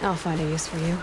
I'll find a use for you.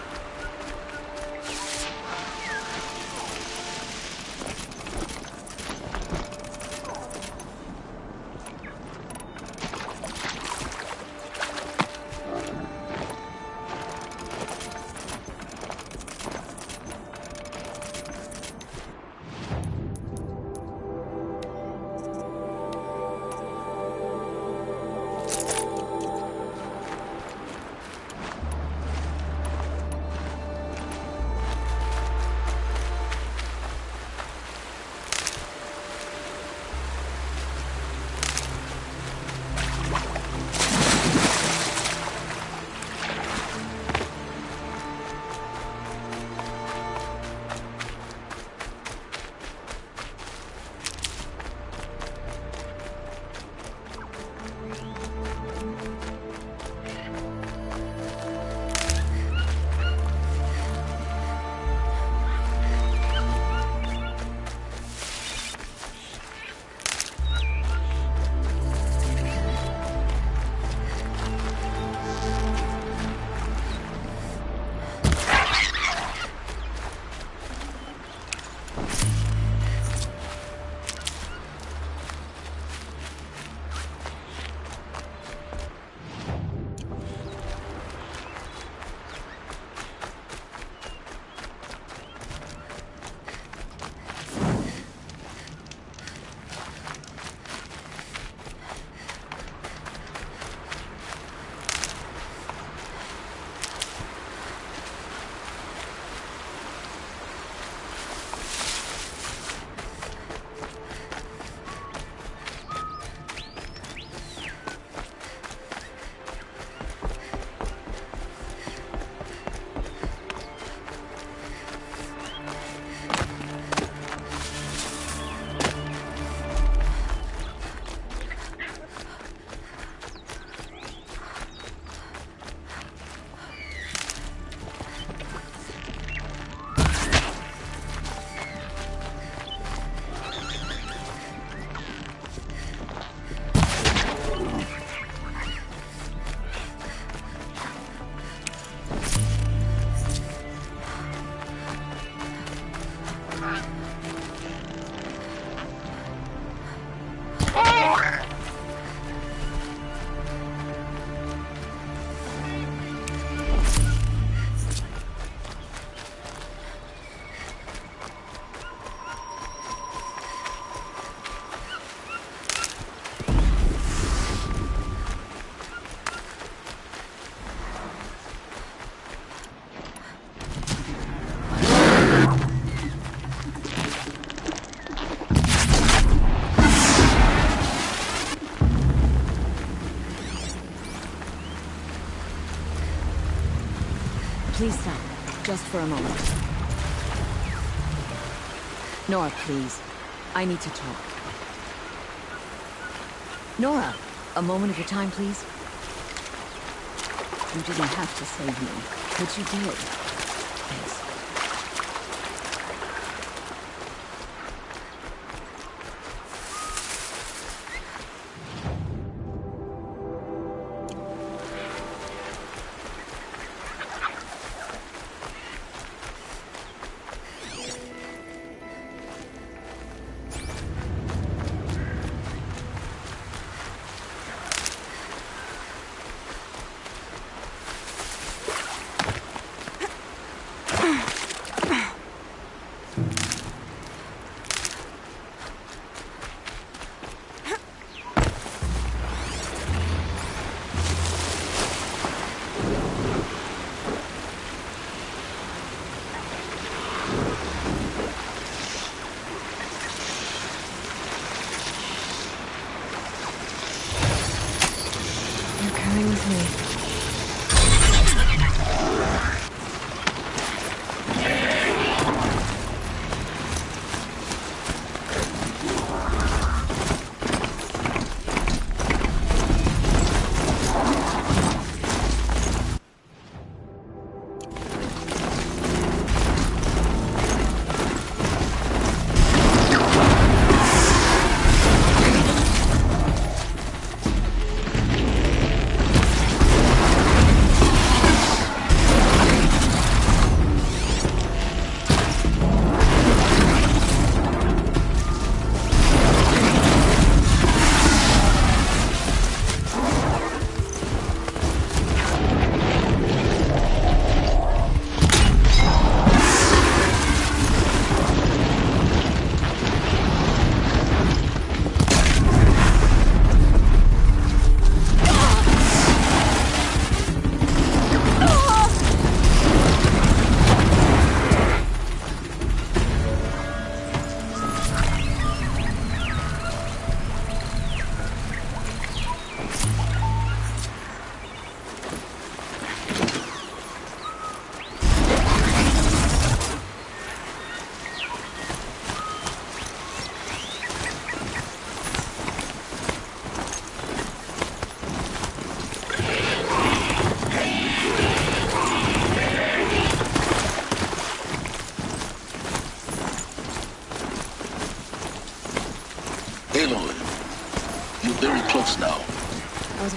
Please stop, just for a moment. Nora, please. I need to talk. Nora, a moment of your time, please. You didn't have to save me, but you did. Thanks.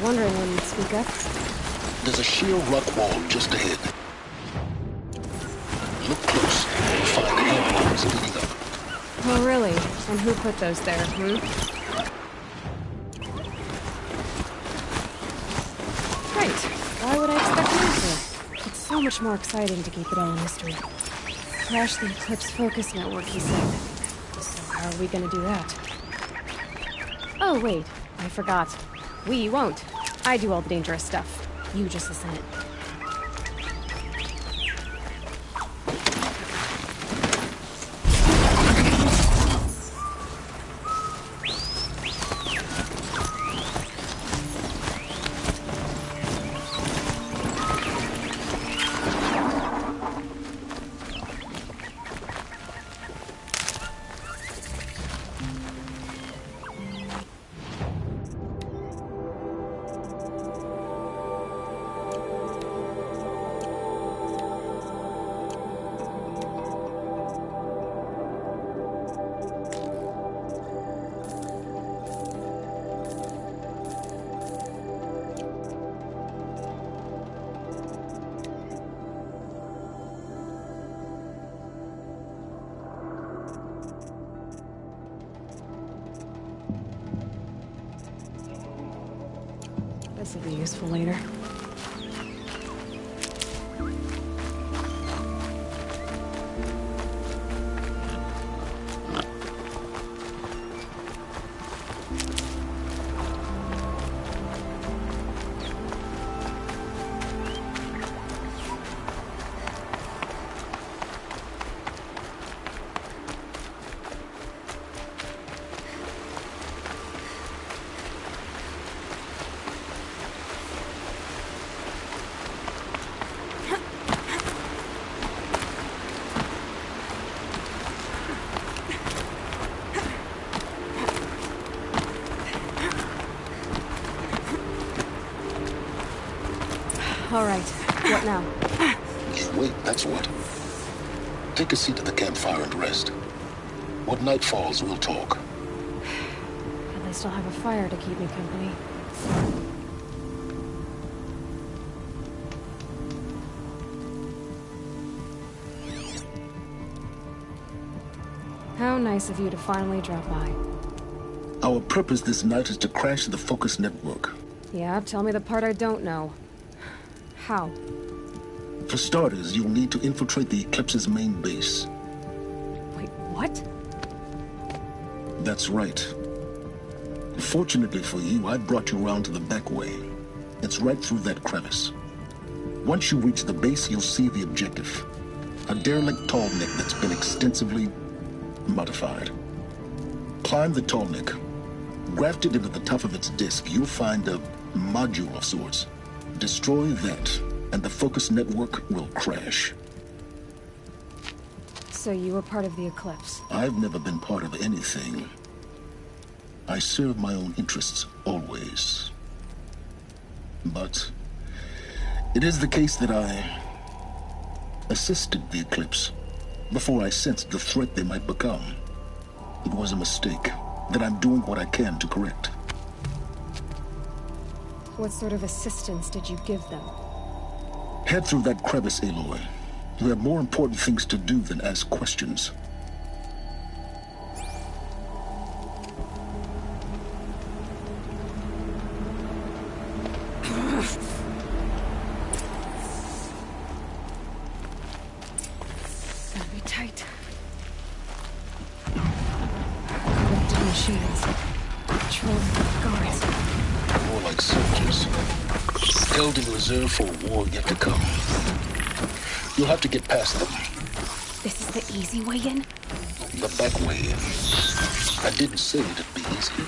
wondering when you'd speak up. There's a sheer rock wall just ahead. Look close. You'll find handholds leading up. Oh, really? And who put those there, Right. Why would I expect you to? It's so much more exciting to keep it all a mystery. Crash the Eclipse Focus Network, he said. So how are we gonna do that? Oh, wait. I forgot. We won't. I do all the dangerous stuff. You just listen in. This will be useful later. All right. What now? Wait, that's what. Take a seat at the campfire and rest. When night falls, we'll talk. At least I'll have a fire to keep me company. How nice of you to finally drop by. Our purpose this night is to crash the Focus Network. Yeah, tell me the part I don't know. How? For starters, you'll need to infiltrate the Eclipse's main base. Wait, what? That's right. Fortunately for you, I brought you around to the back way. It's right through that crevice. Once you reach the base, you'll see the objective. A derelict tall neck that's been extensively modified. Climb the tall neck. Grafted into the top of its disk, you'll find a module of sorts. Destroy that, and the Focus Network will crash. So you were part of the Eclipse? I've never been part of anything. I serve my own interests, always. But it is the case that I assisted the Eclipse before I sensed the threat they might become. It was a mistake that I'm doing what I can to correct. What sort of assistance did you give them? Head through that crevice, Aloy. You have more important things to do than ask questions. Gotta be tight. Lifted machines. Patrol guards. More like soldiers. Held in reserve for a war yet to come. You'll have to get past them. This is the easy way in? The back way in. I didn't say it'd be easy.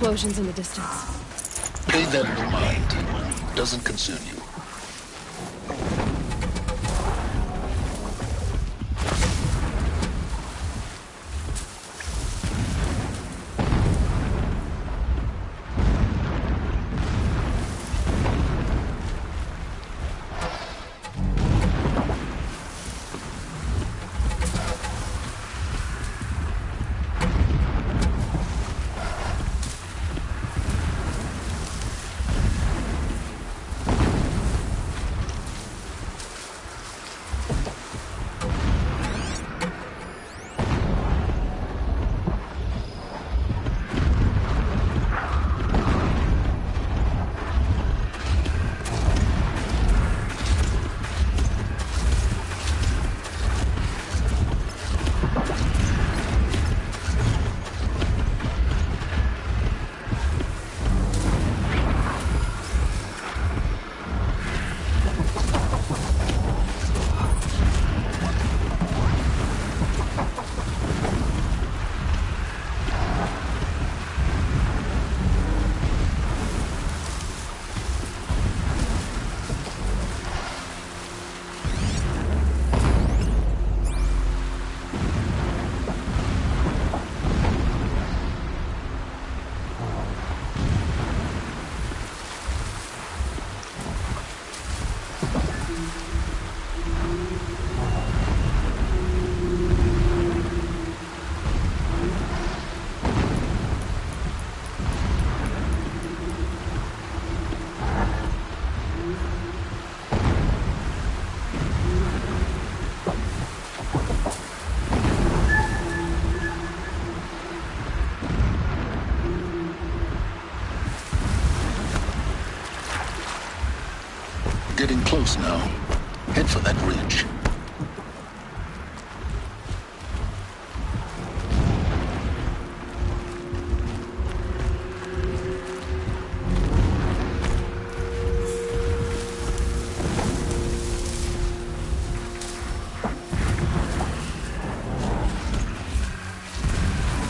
explosions in the distance. Pay them no mind. Doesn't concern you. Getting close now. Head for that ridge.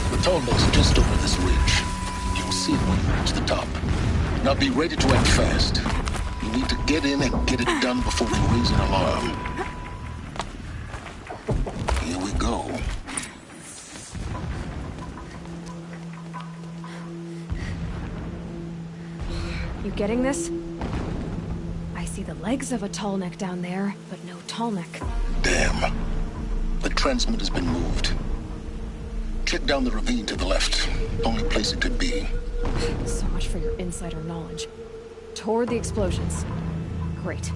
The tall neck's just over this ridge. You'll see it when you reach the top. Now be ready to act fast. You need to get in and get it done before they raise an alarm. Here we go. You getting this? I see the legs of a tall neck down there, but no tall neck. Damn. The transmitter's been moved. Check down the ravine to the left. Only place it could be. So much for your insider knowledge. Toward the explosions. Great.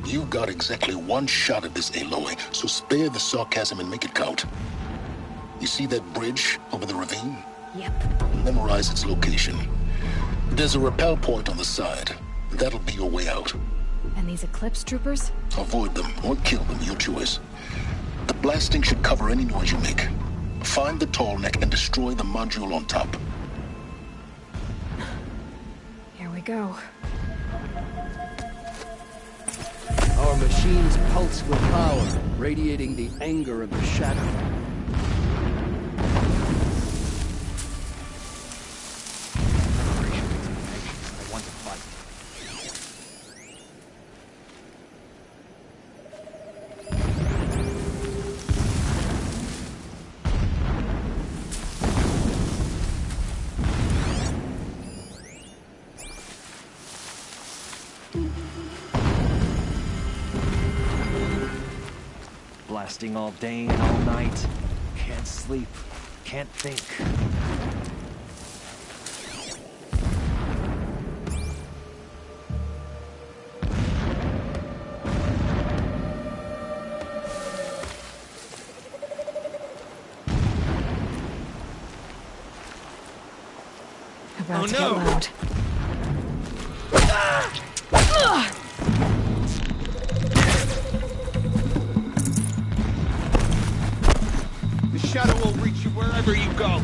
You got exactly one shot at this, Aloy, so spare the sarcasm and make it count. You see that bridge over the ravine? Yep. Memorize its location. There's a rappel point on the side. That'll be your way out. And these Eclipse troopers? Avoid them or kill them, your choice. The blasting should cover any noise you make. Find the tall neck and destroy the module on top. Here we go. Our machines pulse with power, radiating the anger of the shadow. I want to fight. Blasting all day and all night. Can't sleep. Can't think. About to get loud. The shadow will reach you wherever you go.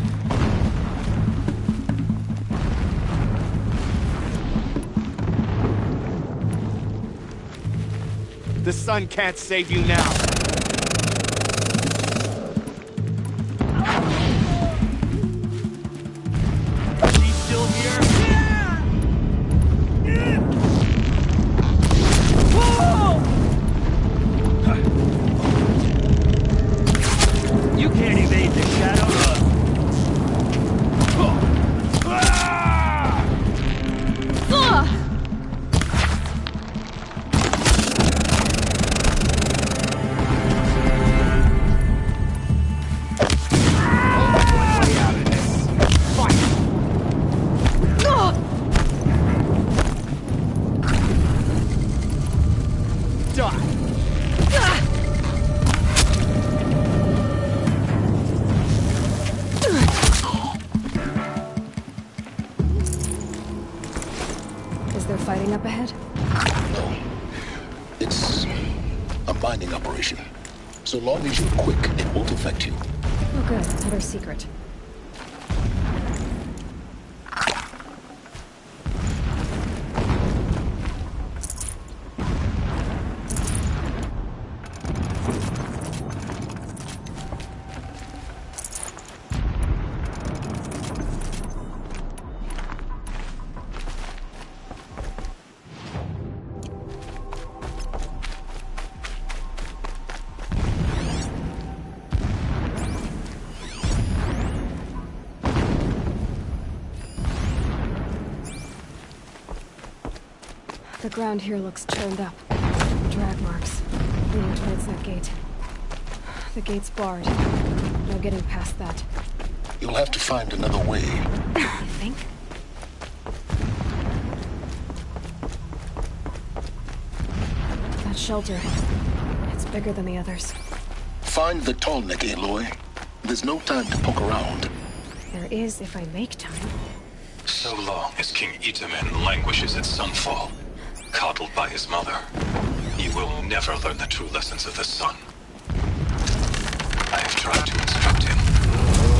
The sun can't save you now. She still up ahead? No. It's a mining operation. So long as you're quick, it won't affect you. Oh good, another secret. The ground here looks churned up. Drag marks, leading towards that gate. The gate's barred. No getting past that. You'll have to find another way. You think? That shelter. It's bigger than the others. Find the tall neck, Aloy. There's no time to poke around. There is if I make time. So long as King Itamen languishes at sunfall, coddled by his mother, he will never learn the true lessons of the sun. I have tried to instruct him,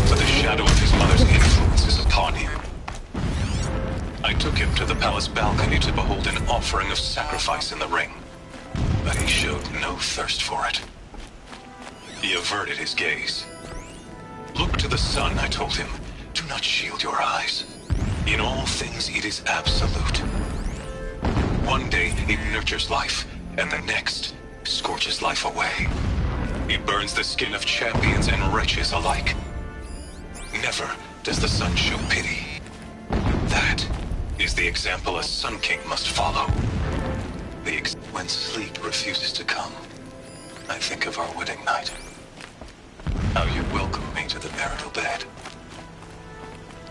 but the shadow of his mother's influence is upon him. I took him to the palace balcony to behold an offering of sacrifice in the ring, but he showed no thirst for it. He averted his gaze. Look to the sun, I told him. Do not shield your eyes. In all things, it is absolute. One day, it nurtures life, and the next, scorches life away. It burns the skin of champions and wretches alike. Never does the sun show pity. That is the example a Sun King must follow. When sleep refuses to come, I think of our wedding night. How you welcomed me to the marital bed.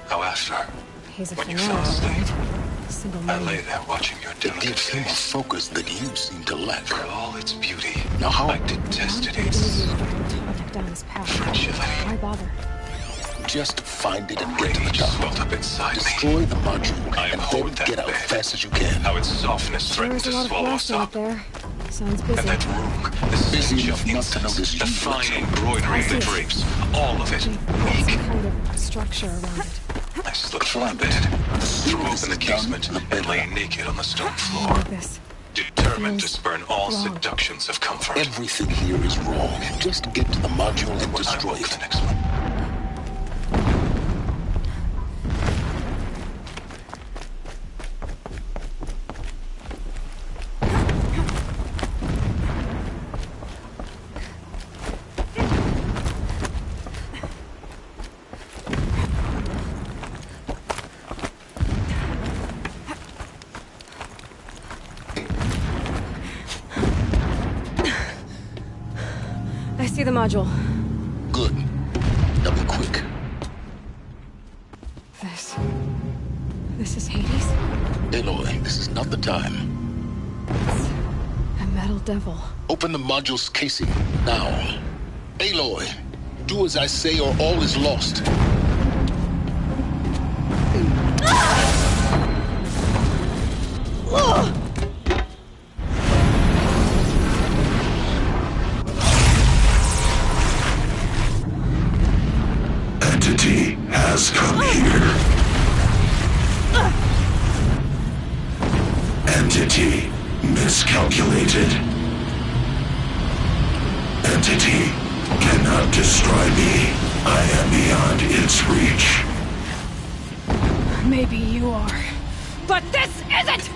How after, He's a when you fanatic, fell asleep, right? Single I man. lay there watching your It delicate gives him a face. focus that you seem to lack. For all its beauty, Now how? I detested It's its easier for him to contact down his path. fragility. Why bother? Just find it and get to the Rage top. swelled up inside me. Destroy the module I and abhorred then that get out bed. fast as you can. How its softness threatened There's to a lot of swallow us blasting out up. there. Sounds And busy. that room, the Busy stench enough of not to incense, notice the you, fine Alexa. embroidery of the drapes, all of it, There's some weak. kind of structure around it. I slipped from my bed, threw open the casement, and lay naked on the stone floor, Like this. determined to spurn all wrong. seductions of comfort. Everything here is wrong. Just get to the module and When I destroy woke it. the next one. I see the module. Good. Now be quick. This is Hades? Aloy, this is not the time. A metal devil. Open the module's casing, now. Aloy, do as I say or all is lost. Entity has come here. Entity miscalculated. Entity cannot destroy me. I am beyond its reach. Maybe you are. But this isn't!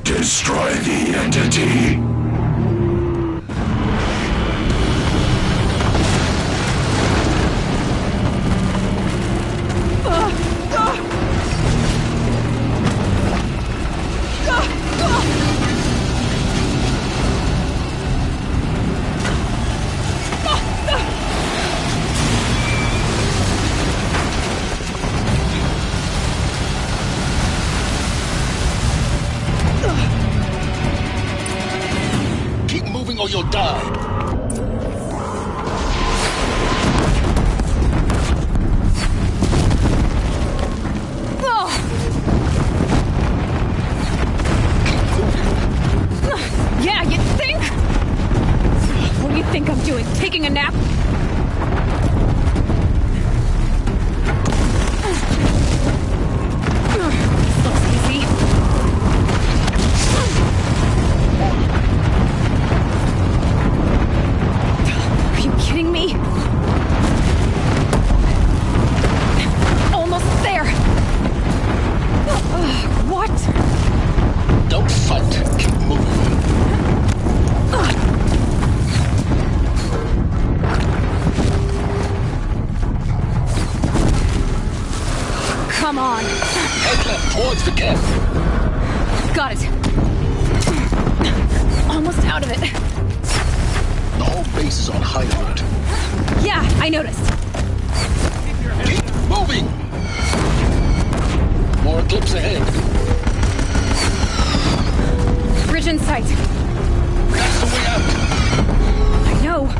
Destroy the entity. Keep moving or you'll die. towards the camp. Got it. Almost out of it. The whole base is on high alert. Yeah, I noticed. Keep moving! More eclipse ahead. Bridge in sight. That's the way out. I know.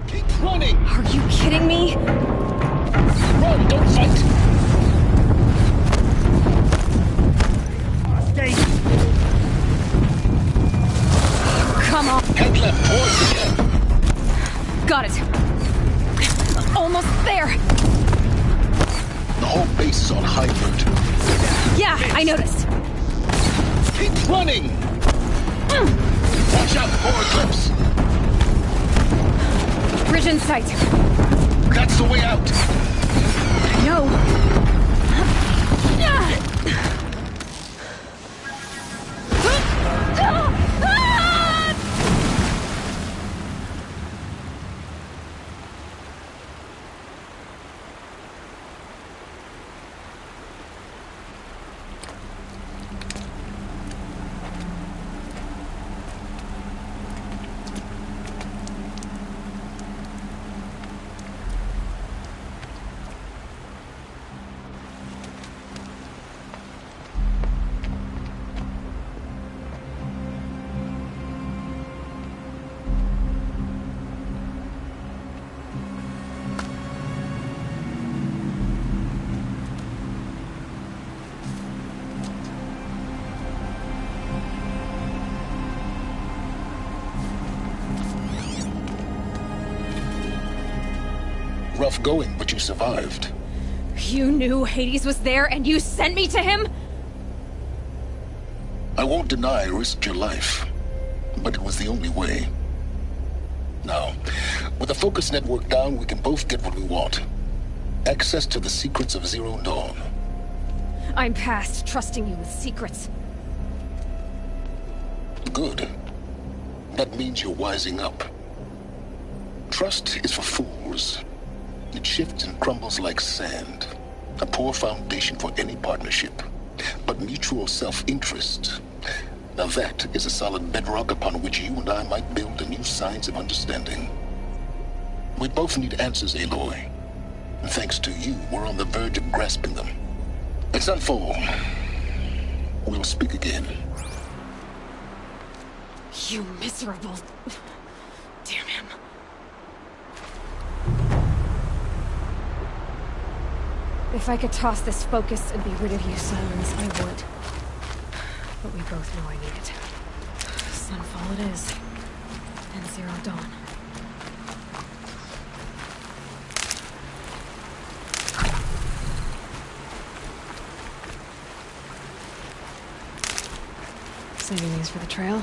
Keep running! Are you kidding me? Run, don't fight! Come on. Head left towards the camp. Got it. Almost there. The whole base is on high alert. Yeah, I noticed. Keep running! Watch out for eclipse! Bridge in sight. That's the way out! No. Rough going, but you survived. You knew Hades was there and you sent me to him? I won't deny I risked your life, but it was the only way. Now, with the focus network down, we can both get what we want. Access to the secrets of Zero Dawn. I'm past trusting you with secrets. Good. That means you're wising up. Trust is for fools. It shifts and crumbles like sand. A poor foundation for any partnership. But mutual self-interest, now that is a solid bedrock upon which you and I might build a new science of understanding. We both need answers, Aloy. And thanks to you, we're on the verge of grasping them. It's unfold. We'll speak again. You miserable... Damn him. If I could toss this focus and be rid of you, Silence, I would. But we both know I need it. Sunfall it is. And Zero Dawn. Saving these for the trail?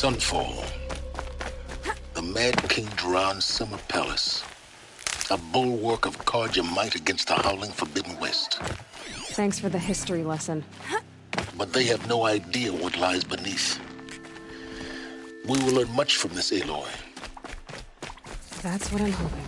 Sunfall. The Mad King Duran's summer palace. A bulwark of Carja might against the howling Forbidden West. Thanks for the history lesson. But they have no idea what lies beneath. We will learn much from this Aloy. That's what I'm hoping.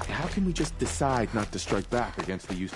How can we just decide not to strike back against the use?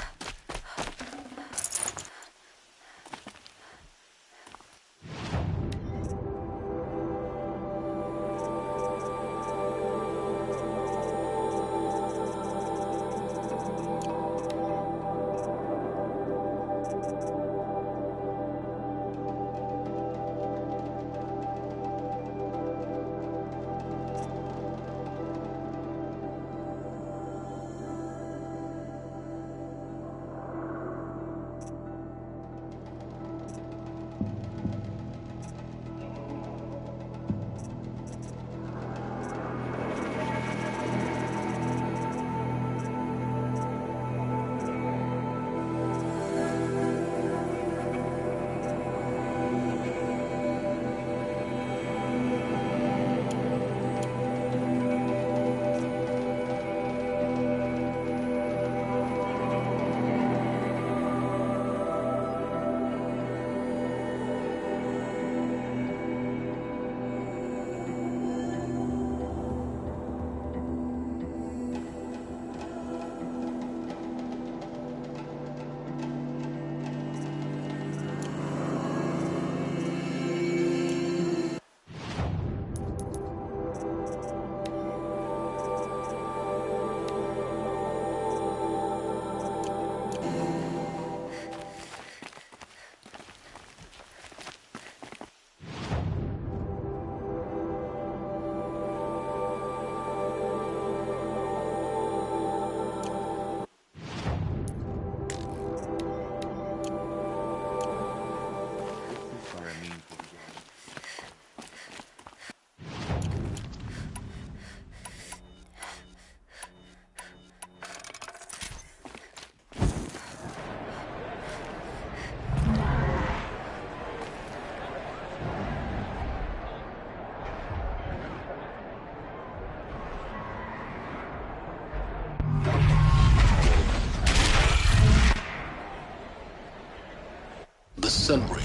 The Sun Ring.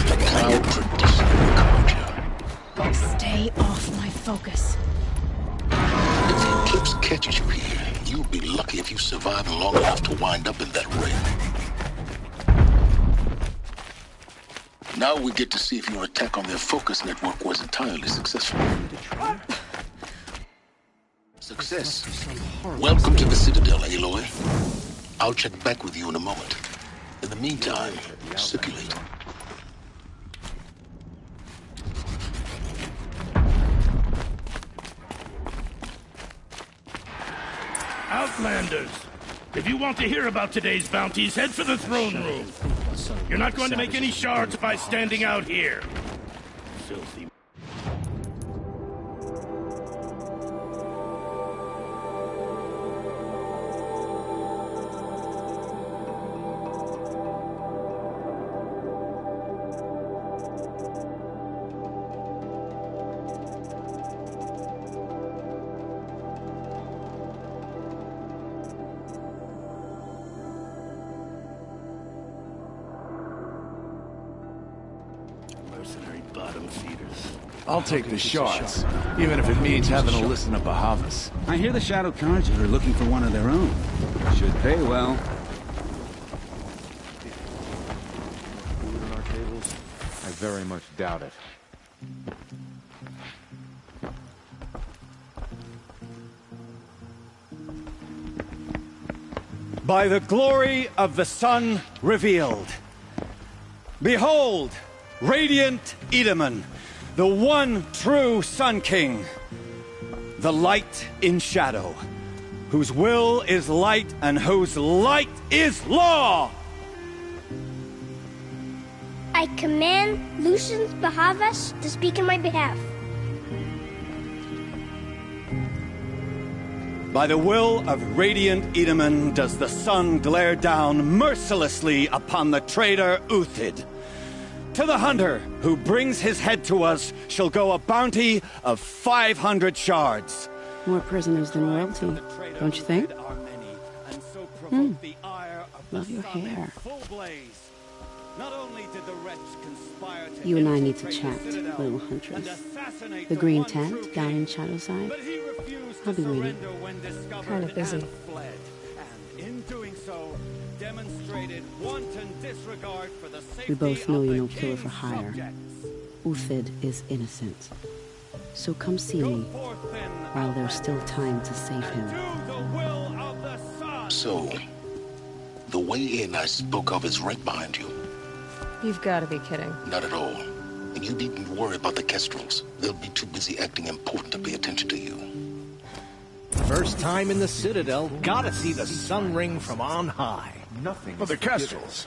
The proud tradition of Carja. Stay off my focus. If the eclipse catches you here, you'll be lucky if you survive long enough to wind up in that ring. Now we get to see if your attack on their focus network was entirely successful. Success. Welcome to the Citadel, Aloy. I'll check back with you in a moment. In the meantime, circulate. Outlanders! If you want to hear about today's bounties, head for the throne room. You're not going to make any shards by standing out here. Filthy. Mercenary bottom feeders. I'll take the shards, even if it means having to listen to Bahavas. I hear the Shadow Carja are looking for one of their own. Should pay well. Food on our tables? I very much doubt it. By the glory of the sun revealed. Behold, radiant Edaman, the one true Sun King. The light in shadow, whose will is light and whose light is law! I command Lucius Bahavas to speak in my behalf. By the will of radiant Edaman does the sun glare down mercilessly upon the traitor Uthid. To the hunter who brings his head to us shall go a bounty of 500 shards. More prisoners than royalty, don't you think? Love your hair. You and I need to chat, little huntress. The green tent down in Shadowside. I'll be waiting. Kind of busy. We both know you're no killer for hire. Uthid is innocent. So come see me while there's still time to save him. So, the way in I spoke of is right behind you. You've got to be kidding. Not at all. And you needn't worry about the Kestrels. They'll be too busy acting important to pay attention to you. First time in the Citadel, gotta see the sun ring from on high. Nothing. For the Kestrels.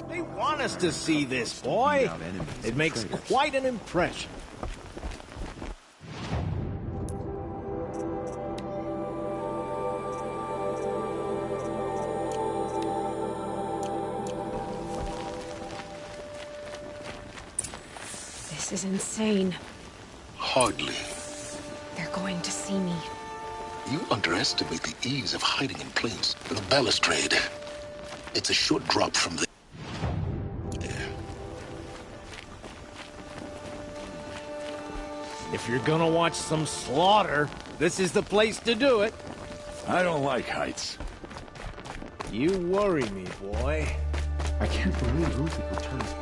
They want us to see this, boy. It makes quite an impression. This is insane. Hardly. They're going to see me. You underestimate the ease of hiding in plains. The balustrade. It's a short drop from the... If you're gonna watch some slaughter, this is the place to do it. I don't like heights. You worry me, boy. I can't believe Uthid will turn his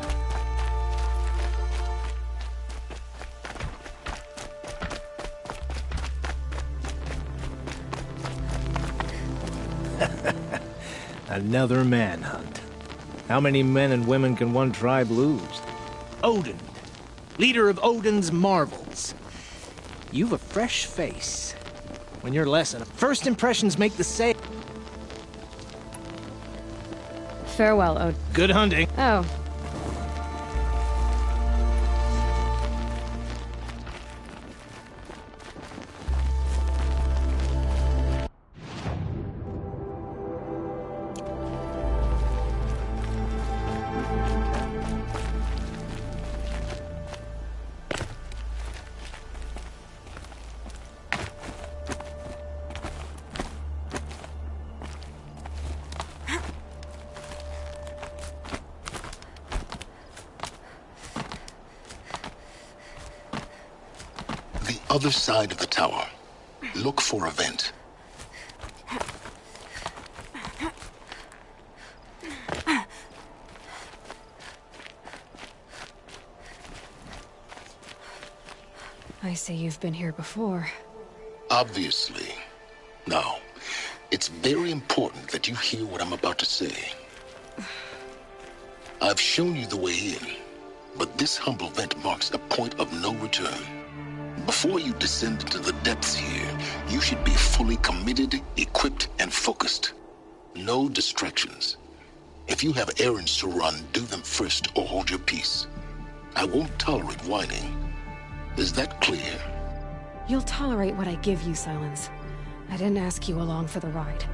back. Another manhunt. How many men and women can one tribe lose? Odin, leader of Odin's marvels. You've a fresh face. When you're lesson, first impressions make the same. Farewell, Odin. Good hunting. Oh. Other side of the tower. Look for a vent. I see you've been here before. Obviously. Now, it's very important that you hear what I'm about to say. I've shown you the way in, but this humble vent marks a point of no return. Before you descend into the depths here, you should be fully committed, equipped, and focused. No distractions. If you have errands to run, do them first or hold your peace. I won't tolerate whining. Is that clear? You'll tolerate what I give you, Silence. I didn't ask you along for the ride.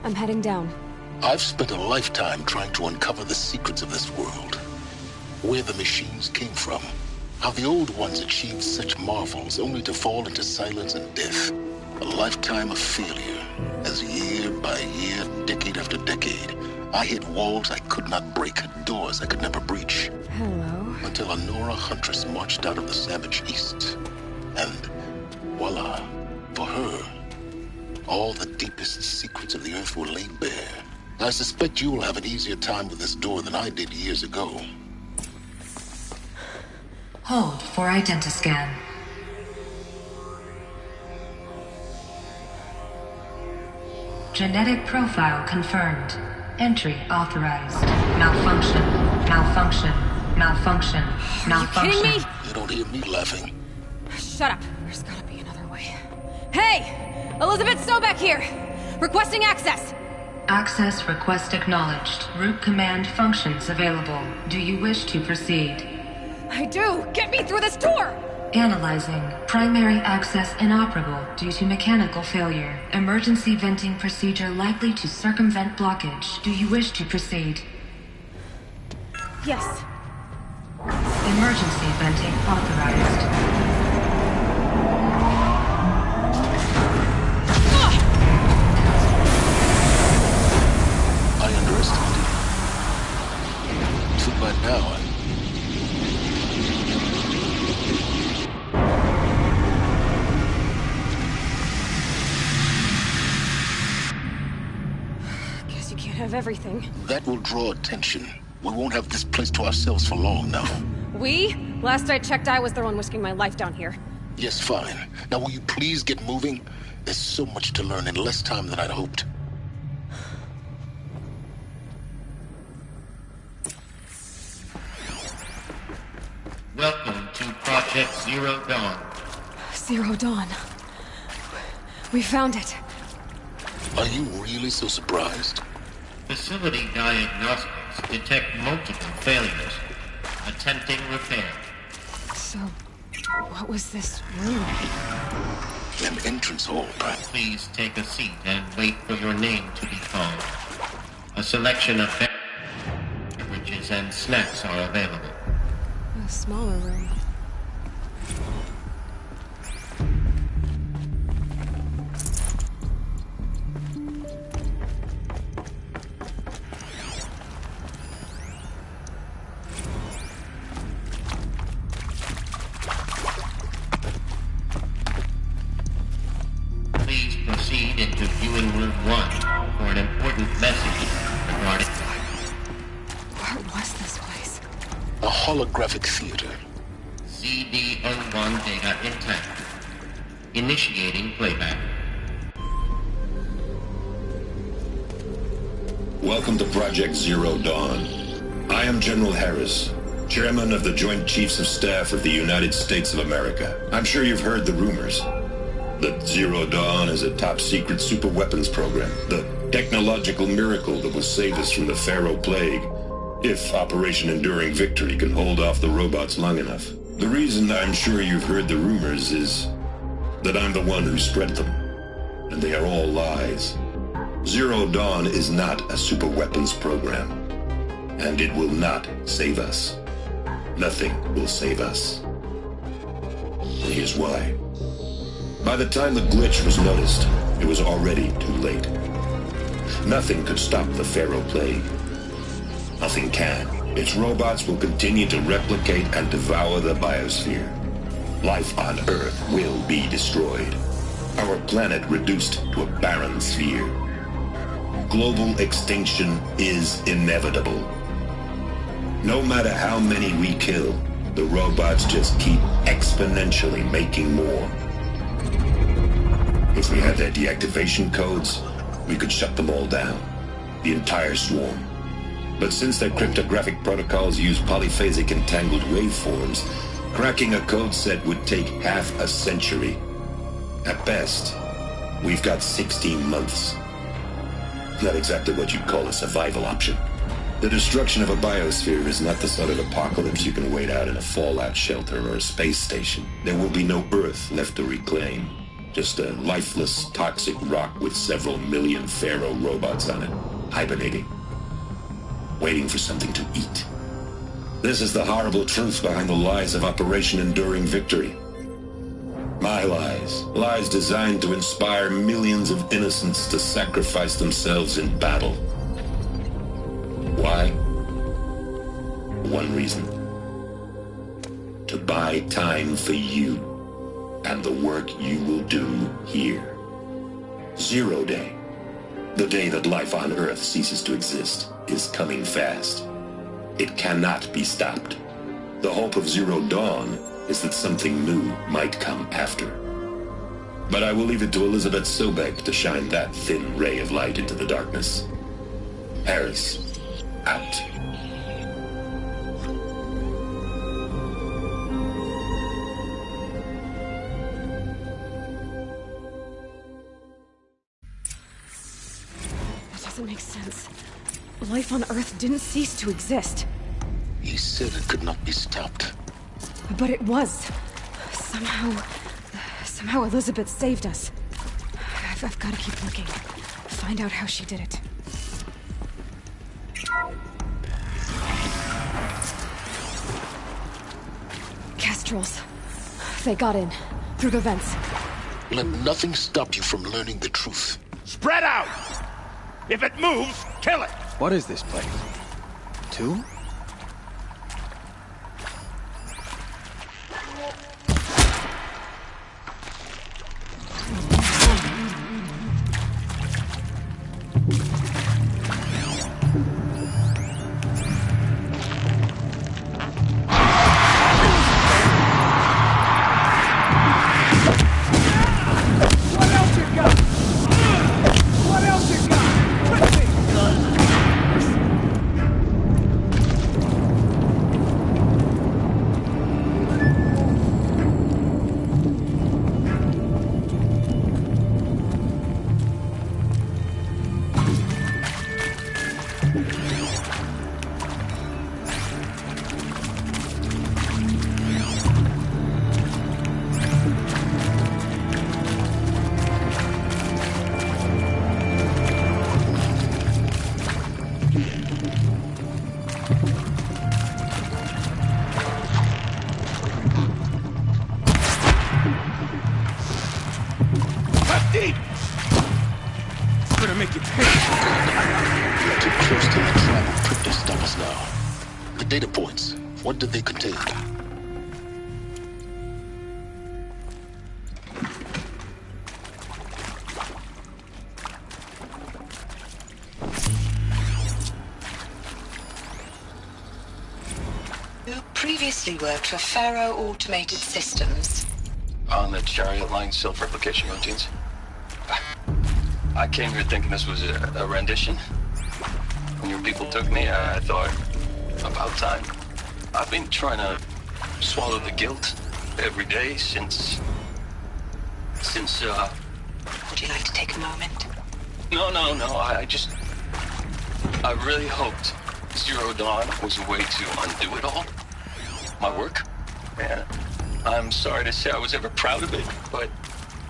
I'm heading down. I've spent a lifetime trying to uncover the secrets of this world. where the machines came from. How the old ones achieved such marvels only to fall into silence and death. A lifetime of failure, as year by year, decade after decade, I hit walls I could not break, doors I could never breach. Hello. Until a Nora huntress marched out of the savage east. And voila, for her, all the deepest secrets of the earth were laid bare. I suspect you'll have an easier time with this door than I did years ago. Hold for identiscan. Genetic profile confirmed. Entry authorized. Malfunction. Malfunction. Malfunction. Malfunction. Are you kidding me? You don't hear me laughing. Shut up. There's gotta be another way. Hey! Elizabeth Sobek here! Requesting access! Access request acknowledged. Root command functions available. Do you wish to proceed? I do! Get me through this door! Analyzing. Primary access inoperable due to mechanical failure. Emergency venting procedure likely to circumvent blockage. Do you wish to proceed? Yes. Emergency venting authorized. I underestimated. Too bad now. Guess you can't have everything. That will draw attention. We won't have this place to ourselves for long now. We? Last I checked, I was the one risking my life down here. Yes, fine. Now will you please get moving? There's so much to learn in less time than I'd hoped. Welcome to Project Zero Dawn. Zero Dawn. We found it. Are you really so surprised? Facility diagnostics detect multiple failures. Attempting repair. So, what was this room? An entrance hall, perhaps. Please take a seat and wait for your name to be called. A selection of beverages and snacks are available. A smaller room. Please proceed into viewing room 1 for an important message regarding... What was this place? A holographic theater. CD01 data intact. Initiating playback. Welcome to Project Zero Dawn. I am General Harris, Chairman of the Joint Chiefs of Staff of the United States of America. I'm sure you've heard the rumors that Zero Dawn is a top-secret super-weapons program, the technological miracle that will save us from the Pharaoh Plague, if Operation Enduring Victory can hold off the robots long enough. The reason I'm sure you've heard the rumors is that I'm the one who spread them, and they are all lies. Zero Dawn is not a super-weapons program, and it will not save us. Nothing will save us. And here's why. By the time the glitch was noticed, it was already too late. Nothing could stop the Pharaoh Plague. Nothing can. Its robots will continue to replicate and devour the biosphere. Life on Earth will be destroyed. Our planet reduced to a barren sphere. Global extinction is inevitable. No matter how many we kill, the robots just keep exponentially making more. If we had their deactivation codes, we could shut them all down. The entire swarm. But since their cryptographic protocols use polyphasic entangled waveforms, cracking a code set would take half a century. At best, we've got 16 months. Not exactly what you'd call a survival option. The destruction of a biosphere is not the sort of apocalypse you can wait out in a fallout shelter or a space station. There will be no Earth left to reclaim. Just a lifeless, toxic rock with several million Pharaoh robots on it, hibernating, waiting for something to eat. This is the horrible truth behind the lies of Operation Enduring Victory. My lies. Lies designed to inspire millions of innocents to sacrifice themselves in battle. Why? One reason. To buy time for you and the work you will do here. 0 Day. The day that life on Earth ceases to exist is coming fast. It cannot be stopped. The hope of Zero Dawn is that something new might come after. But I will leave it to Elizabeth Sobek to shine that thin ray of light into the darkness. Harris, out. That doesn't make sense. Life on Earth didn't cease to exist. He said it could not be stopped. But it was. Somehow Elizabeth saved us. I've got to keep looking. Find out how she did it. Kestrels. They got in. Through the vents. Let nothing stop you from learning the truth. Spread out! If it moves, kill it! What is this place? Tomb? What did they contain? You previously worked for Faro Automated Systems. On the Chariot Line self-replication routines? I came here thinking this was a rendition. When your people took me, I thought, about time. I've been trying to swallow the guilt every day since... Would you like to take a moment? No, I really hoped Zero Dawn was a way to undo it all. My work. And I'm sorry to say I was ever proud of it, but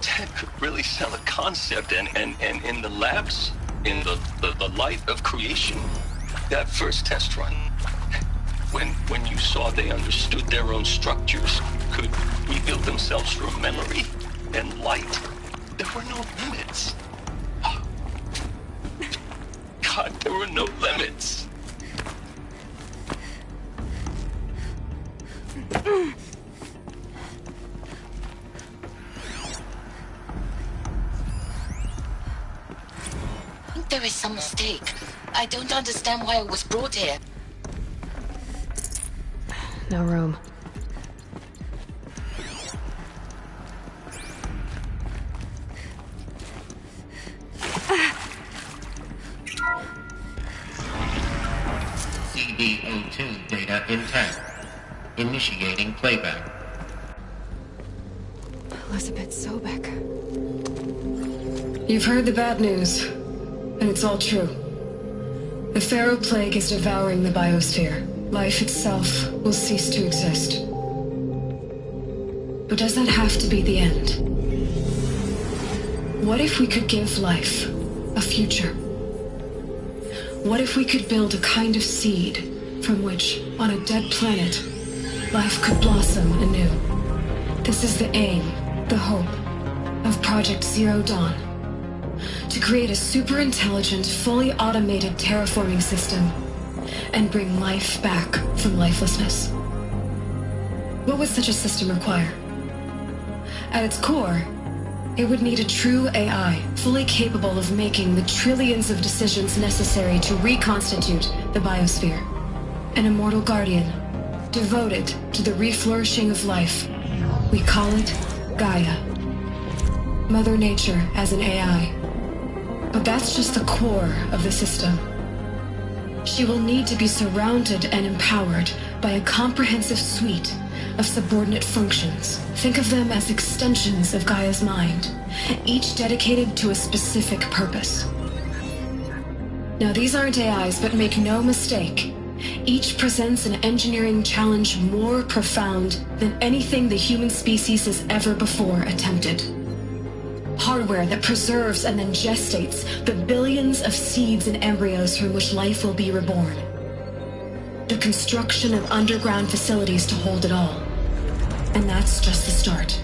Ted could really sell a concept, and in the labs, in the light of creation, that first test run, when you saw they understood their own structures, could rebuild themselves from memory and light, there were no limits. God, there were no limits. I think there is some mistake. I don't understand why I was brought here. No room. CD02 data intact. Initiating playback. Elizabeth Sobek. You've heard the bad news, and it's all true. The Pharaoh Plague is devouring the biosphere. Life itself will cease to exist. But does that have to be the end? What if we could give life a future? What if we could build a kind of seed from which, on a dead planet, life could blossom anew. This is the aim, the hope, of Project Zero Dawn. To create a super-intelligent, fully automated terraforming system and bring life back from lifelessness. What would such a system require? At its core, it would need a true AI, fully capable of making the trillions of decisions necessary to reconstitute the biosphere. An immortal guardian, devoted to the reflourishing of life. We call it Gaia. Mother Nature as an AI. But that's just the core of the system. She will need to be surrounded and empowered by a comprehensive suite of subordinate functions. Think of them as extensions of Gaia's mind, each dedicated to a specific purpose. Now, these aren't AIs, but make no mistake, each presents an engineering challenge more profound than anything the human species has ever before attempted. Hardware that preserves and then gestates the billions of seeds and embryos from which life will be reborn. The construction of underground facilities to hold it all. And that's just the start.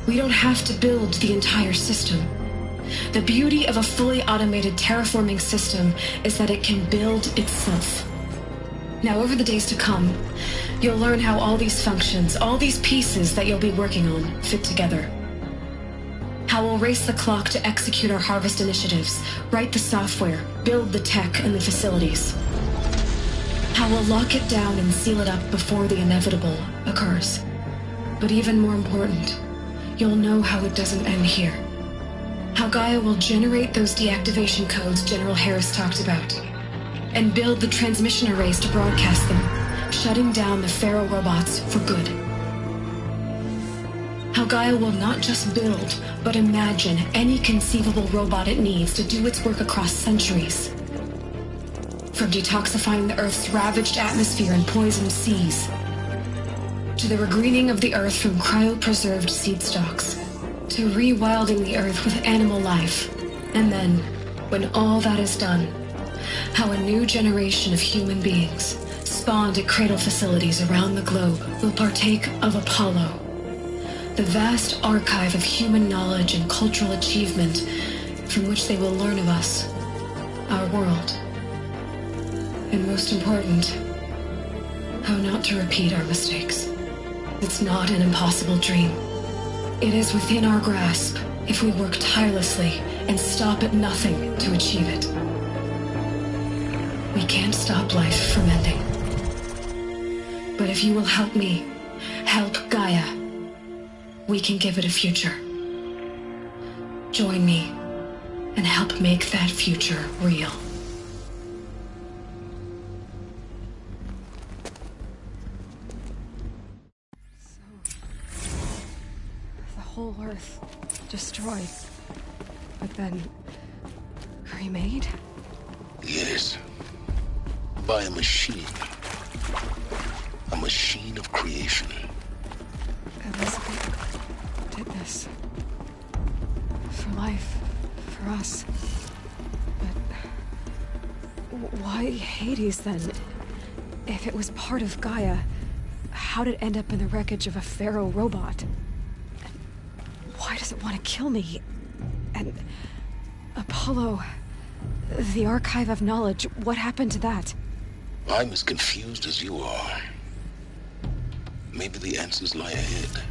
We don't have to build the entire system. The beauty of a fully automated terraforming system is that it can build itself. Now, over the days to come, you'll learn how all these functions, all these pieces that you'll be working on, fit together. How we'll race the clock to execute our harvest initiatives, write the software, build the tech and the facilities. How we'll lock it down and seal it up before the inevitable occurs. But even more important, you'll know how it doesn't end here. How Gaia will generate those deactivation codes General Harris talked about, and build the transmission arrays to broadcast them, shutting down the Pharaoh robots for good. How Gaia will not just build, but imagine any conceivable robot it needs to do its work across centuries. From detoxifying the Earth's ravaged atmosphere and poisoned seas, to the regreening of the Earth from cryopreserved seed stalks, to rewilding the Earth with animal life. And then, when all that is done, how a new generation of human beings, spawned at cradle facilities around the globe, will partake of Apollo, the vast archive of human knowledge and cultural achievement from which they will learn of us, our world. And most important, how not to repeat our mistakes. It's not an impossible dream. It is within our grasp if we work tirelessly and stop at nothing to achieve it. We can't stop life from ending. But if you will help me, help Gaia, we can give it a future. Join me and help make that future real. The whole Earth destroyed, but then remade? Yes. By a machine. A machine of creation. Elizabeth did this. For life. For us. But why Hades then? If it was part of Gaia, how did it end up in the wreckage of a Pharaoh robot? And why does it want to kill me? And Apollo, the archive of knowledge, what happened to that? I'm as confused as you are. Maybe the answers lie ahead.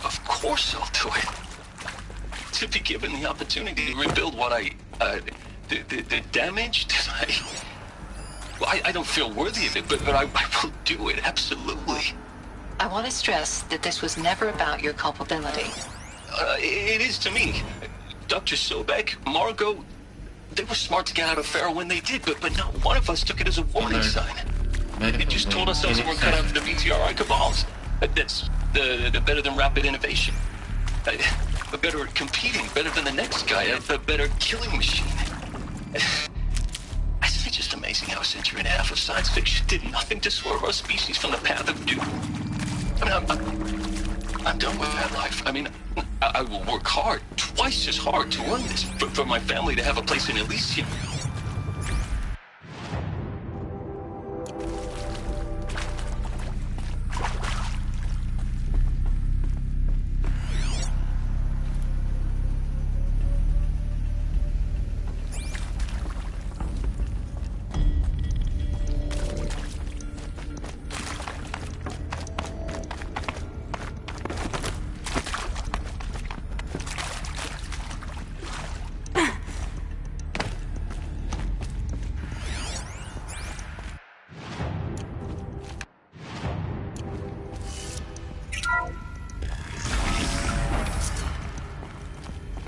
Of course I'll do it. To be given the opportunity to rebuild what the damage that I don't feel worthy of it, but I will do it, absolutely. I want to stress that this was never about your culpability. It is to me. Dr. Sobek, Margot, they were smart to get out of Pharaoh when they did, but not one of us took it as a warning sign. It just told ourselves we weren't cut out for the BTRI cabals. That's the better than rapid innovation. A better at competing, better than the next guy, a better killing machine. amazing how a century and a half of science fiction did nothing to swerve our species from the path of doom. I mean, I'm done with that life. I mean, I will work hard, twice as hard to earn this, for my family to have a place in Elysium.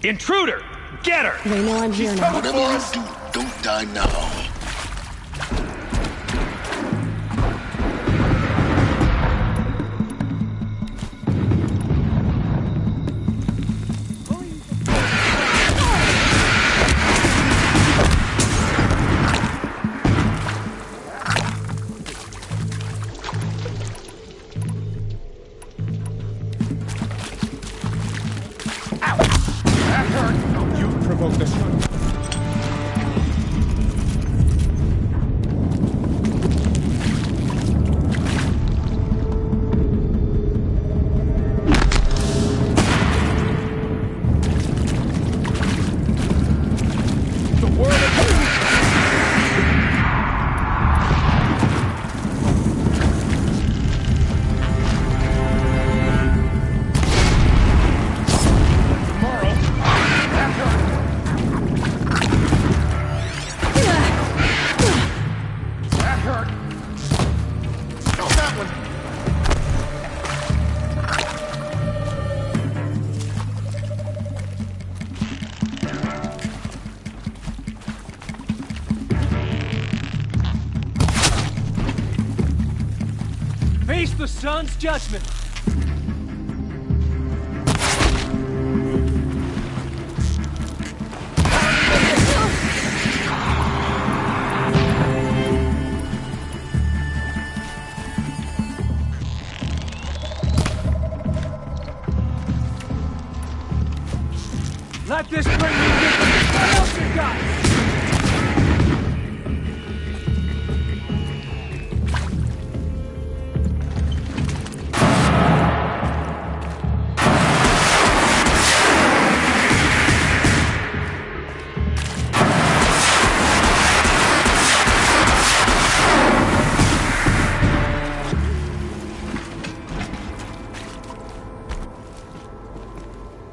Intruder! Get her! They know I'm here now. Whatever you do, don't die now. Face the sun's judgment! Let this bring me what else you got?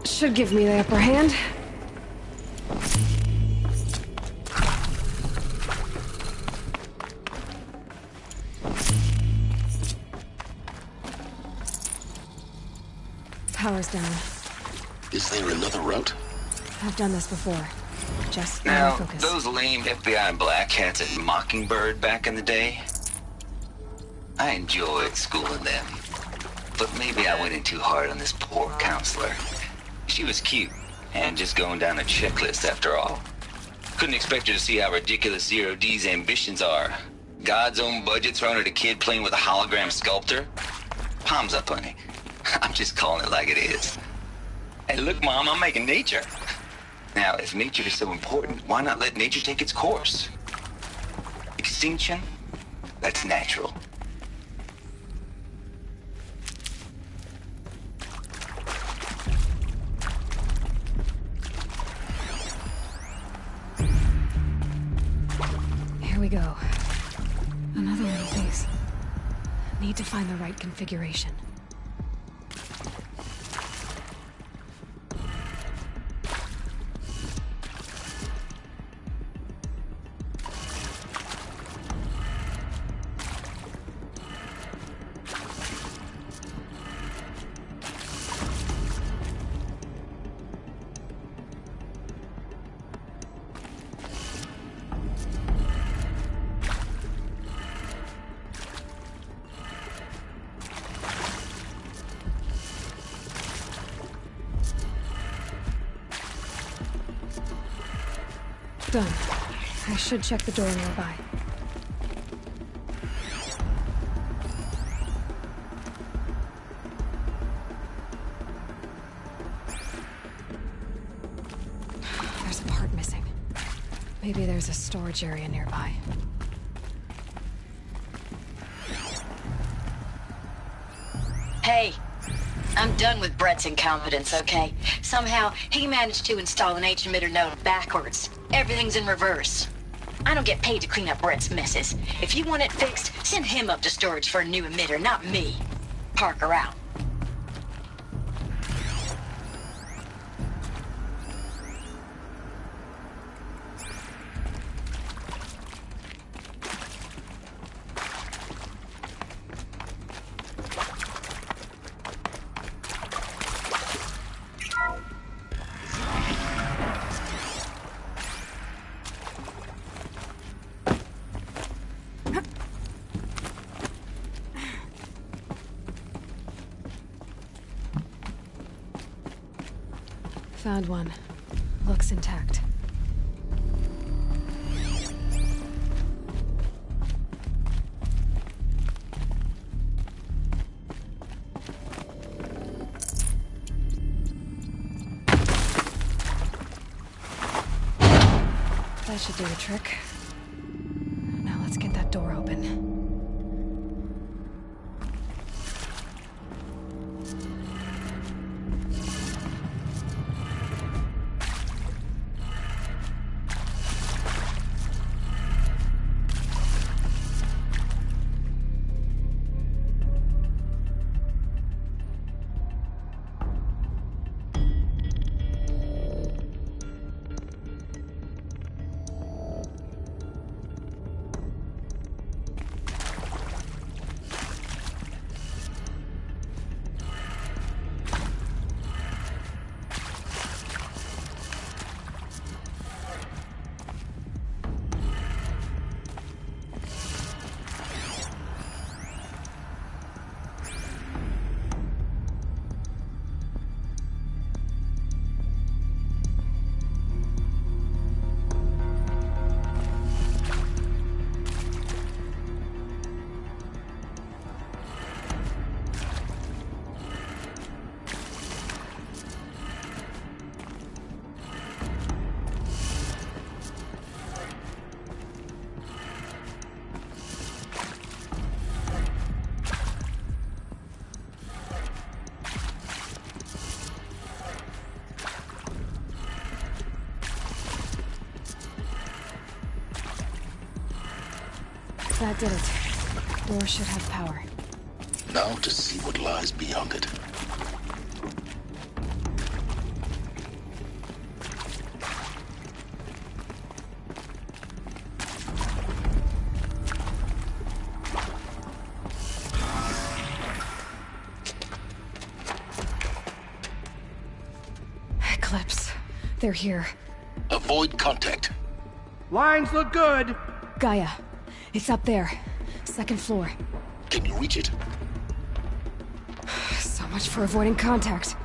Should give me the upper hand. Power's down. Is there another route? I've done this before. Just now, focus. those lame FBI black hats at Mockingbird back in the day, I enjoyed schooling them. But maybe I went in too hard on this poor counselor. She was cute, and just going down a checklist after all. Couldn't expect her to see how ridiculous Zero D's ambitions are. God's own budget thrown at a kid playing with a hologram sculptor? Palms up, honey. I'm just calling it like it is. Hey, look, Mom, I'm making nature. Now, if nature is so important, why not let nature take its course? Extinction? That's natural. Here we go. Another one of these. Need to find the right configuration. Done. I should check the door nearby. Maybe there's a storage area nearby. Hey, I'm done with Brett's incompetence, okay? Somehow, he managed to install an H-emitter node backwards. Everything's in reverse. I don't get paid to clean up Brett's messes. If you want it fixed, send him up to storage for a new emitter, not me. Parker out. Found one. Looks intact. That should do the trick. Now let's get that door open. That did it. Door should have power. Now to see what lies beyond it. Eclipse. They're here. Avoid contact. Lines look good. Gaia. It's up there. Second floor. Can you reach it? So much for avoiding contact.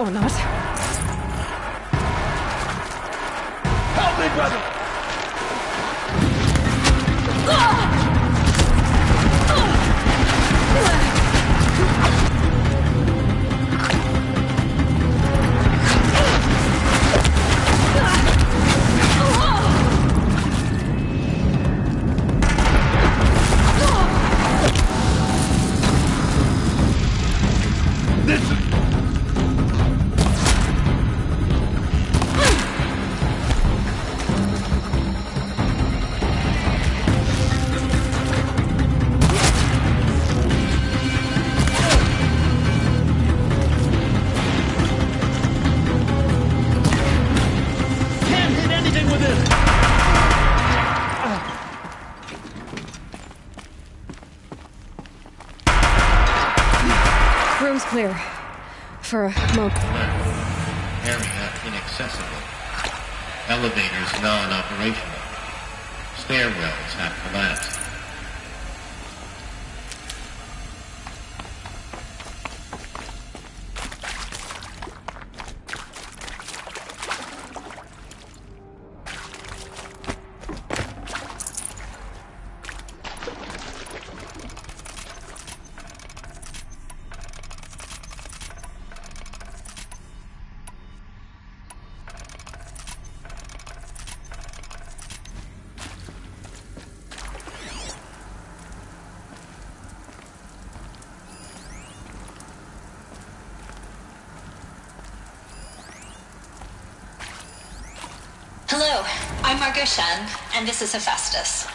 or not. Help me, brother! Room's clear. For a moment. Area inaccessible. Elevators non-operational. Stairwells have collapsed. Hello, I'm Margot Shen, and this is Hephaestus.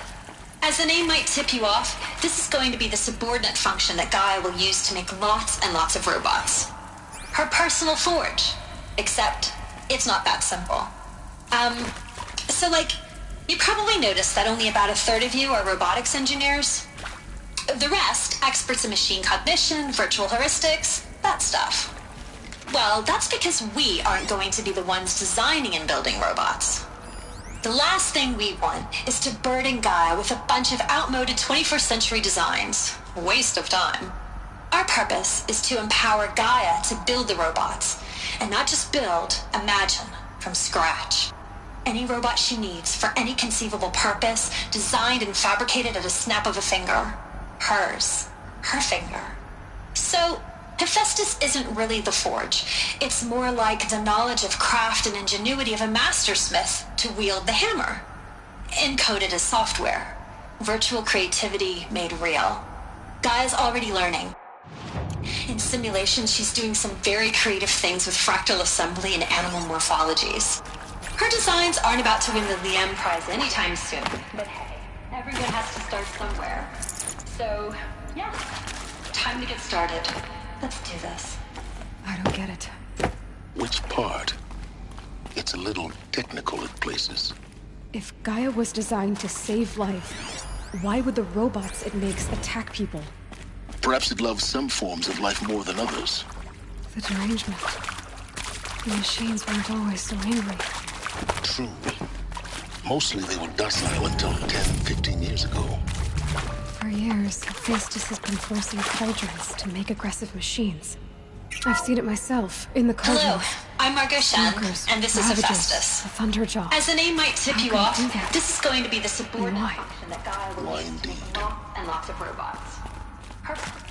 As the name might tip you off, this is going to be the subordinate function that Gaia will use to make lots and lots of robots. Her personal forge. Except, it's not that simple. You probably noticed that only about a third of you are robotics engineers. The rest, experts in machine cognition, virtual heuristics, that stuff. Well, that's because we aren't going to be the ones designing and building robots. The last thing we want is to burden Gaia with a bunch of outmoded 21st century designs. Waste of time. Our purpose is to empower Gaia to build the robots, and not just build, imagine, from scratch. Any robot she needs for any conceivable purpose, designed and fabricated at a snap of a finger. Hers. Her finger. So, Hephaestus isn't really the forge. It's more like the knowledge of craft and ingenuity of a mastersmith to wield the hammer. Encoded as software. Virtual creativity made real. Gaia's already learning. In simulations, she's doing some very creative things with fractal assembly and animal morphologies. Her designs aren't about to win the Liam Prize anytime soon. But hey, everyone has to start somewhere. So, yeah, time to get started. Let's do this. I don't get it. Which part? It's a little technical at places. If Gaia was designed to save life, why would the robots it makes attack people? Perhaps it loves some forms of life more than others. The derangement. The machines weren't always so angry. True. Mostly they were docile until 10, 15 years ago. For years, Hephaestus has been forcing cauldrons to make aggressive machines. I've seen it myself, in the cauldrons. Hello, I'm Margot Shen, and this is ravages, Hephaestus. The Thunderjaw. As the name might tip you off, this is going to be the subordinate Why? function that Gaia will use to make lots and lots of robots. Perfect.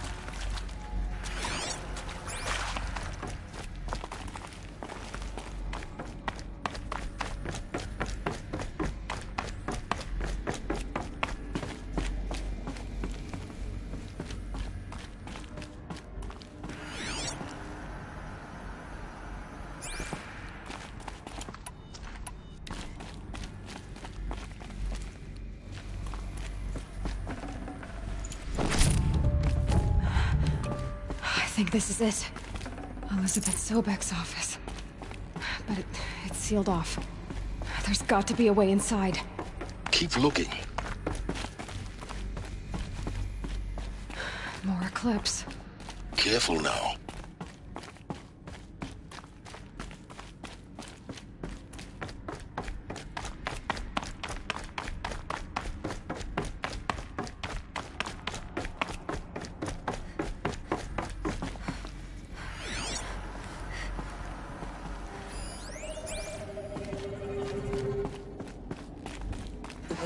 I think this is it. Elizabeth Sobek's office. But it's sealed off. There's got to be a way inside. Keep looking. More eclipse. Careful now.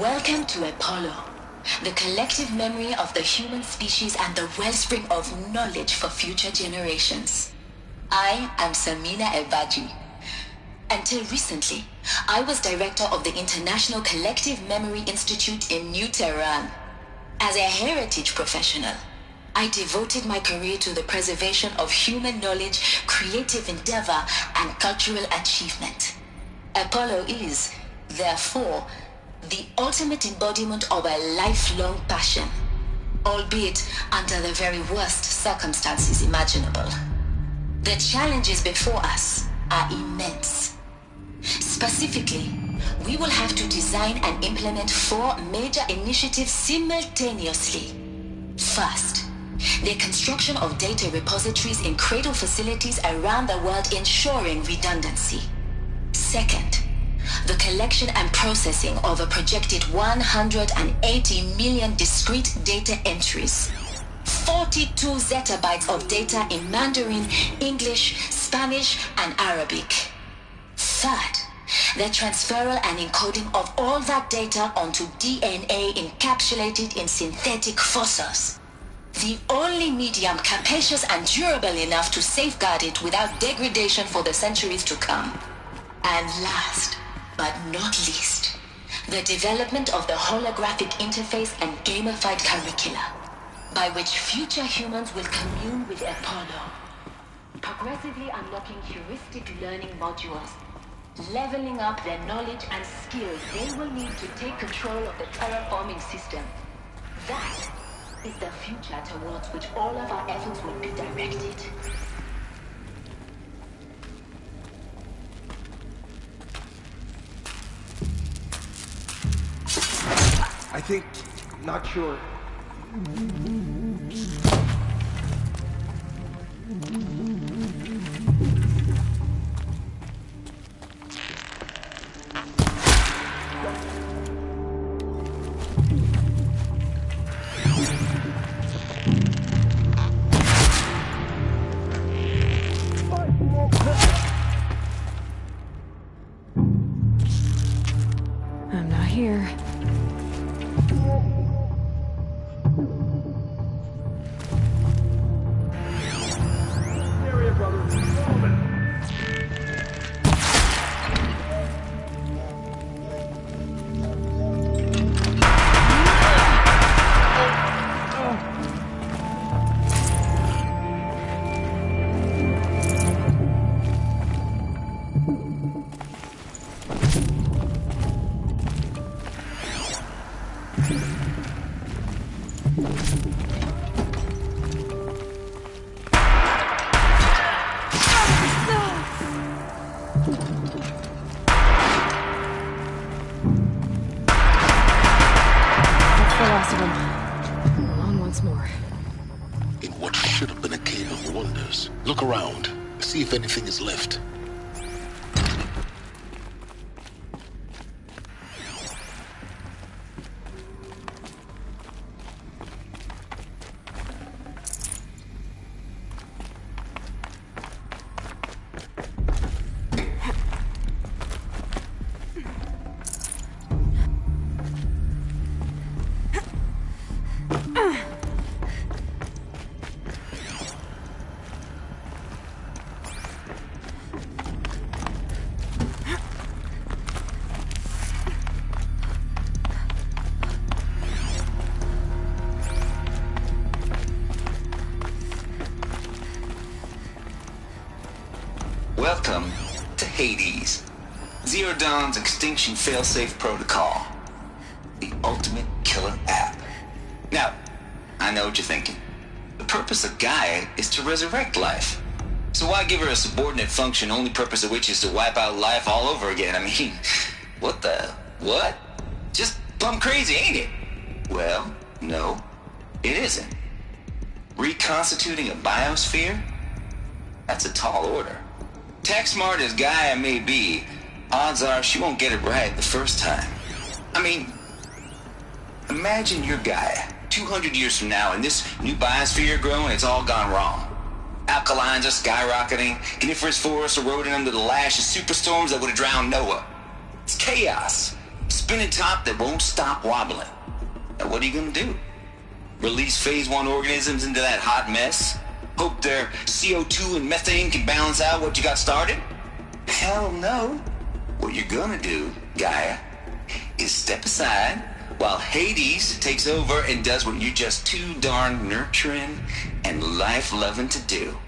Welcome to Apollo, the collective memory of the human species and the wellspring of knowledge for future generations. I am Samina Ebaji. Until recently, I was director of the International Collective Memory Institute in New Tehran. As a heritage professional, I devoted my career to the preservation of human knowledge, creative endeavor, and cultural achievement. Apollo is, therefore, the ultimate embodiment of a lifelong passion, albeit under the very worst circumstances imaginable. The challenges before us are immense. Specifically, we will have to design and implement 4 major initiatives simultaneously. First, the construction of data repositories in cradle facilities around the world, ensuring redundancy. Second, the collection and processing of a projected 180 million discrete data entries, 42 zettabytes of data in Mandarin, English, Spanish, and Arabic. Third, the transferal and encoding of all that data onto DNA encapsulated in synthetic fossils, the only medium capacious and durable enough to safeguard it without degradation for the centuries to come. And last, but not least, the development of the holographic interface and gamified curricula, by which future humans will commune with Apollo, progressively unlocking heuristic learning modules, leveling up their knowledge and skills they will need to take control of the terraforming system. That is the future towards which all of our efforts will be directed. I think, not sure. I'm not here. Look around. See if anything is left. Welcome to Hades, Zero Dawn's extinction failsafe protocol, the ultimate killer app. Now, I know what you're thinking. The purpose of Gaia is to resurrect life. So why give her a subordinate function, only purpose of which is to wipe out life all over again? I mean, what? Just plumb crazy, ain't it? Well, no, it isn't. Reconstituting a biosphere? That's a tall order. Tech smart as Gaia may be, odds are she won't get it right the first time. I mean, imagine you're Gaia, 200 years from now, and this new biosphere you're growing, it's all gone wrong. Alkalines are skyrocketing, coniferous forests eroding under the lash of superstorms that would have drowned Noah. It's chaos. Spill spinning top that won't stop wobbling. Now what are you gonna do? Release phase 1 organisms into that hot mess? Hope their CO2 and methane can balance out what you got started? Hell no. What you're gonna do, Gaia, is step aside while Hades takes over and does what you're just too darn nurturing and life-loving to do,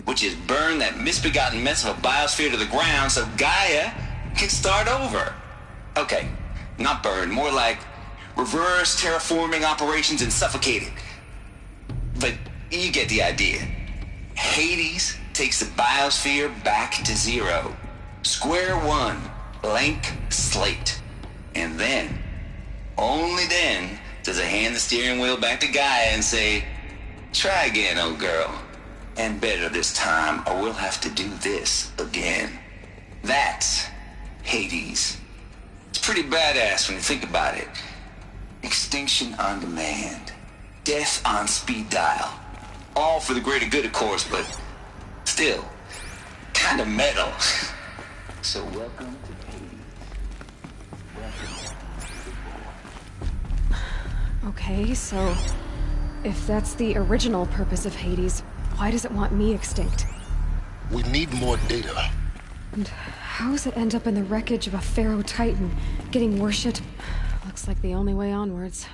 which is burn that misbegotten mess of a biosphere to the ground so Gaia can start over. Okay, not burn, more like reverse terraforming operations and suffocate it. But you get the idea. Hades takes the biosphere back to zero. Square one, blank slate. And then, only then, does it hand the steering wheel back to Gaia and say, try again, old girl. And better this time, or we'll have to do this again. That's Hades. It's pretty badass when you think about it. Extinction on demand. Death on speed dial. All for the greater good, of course, but still, kind of metal. So welcome to Hades. Okay, so if that's the original purpose of Hades, why does it want me extinct? We need more data. And how does it end up in the wreckage of a Pharaoh Titan, getting worshipped? Looks like the only way onwards.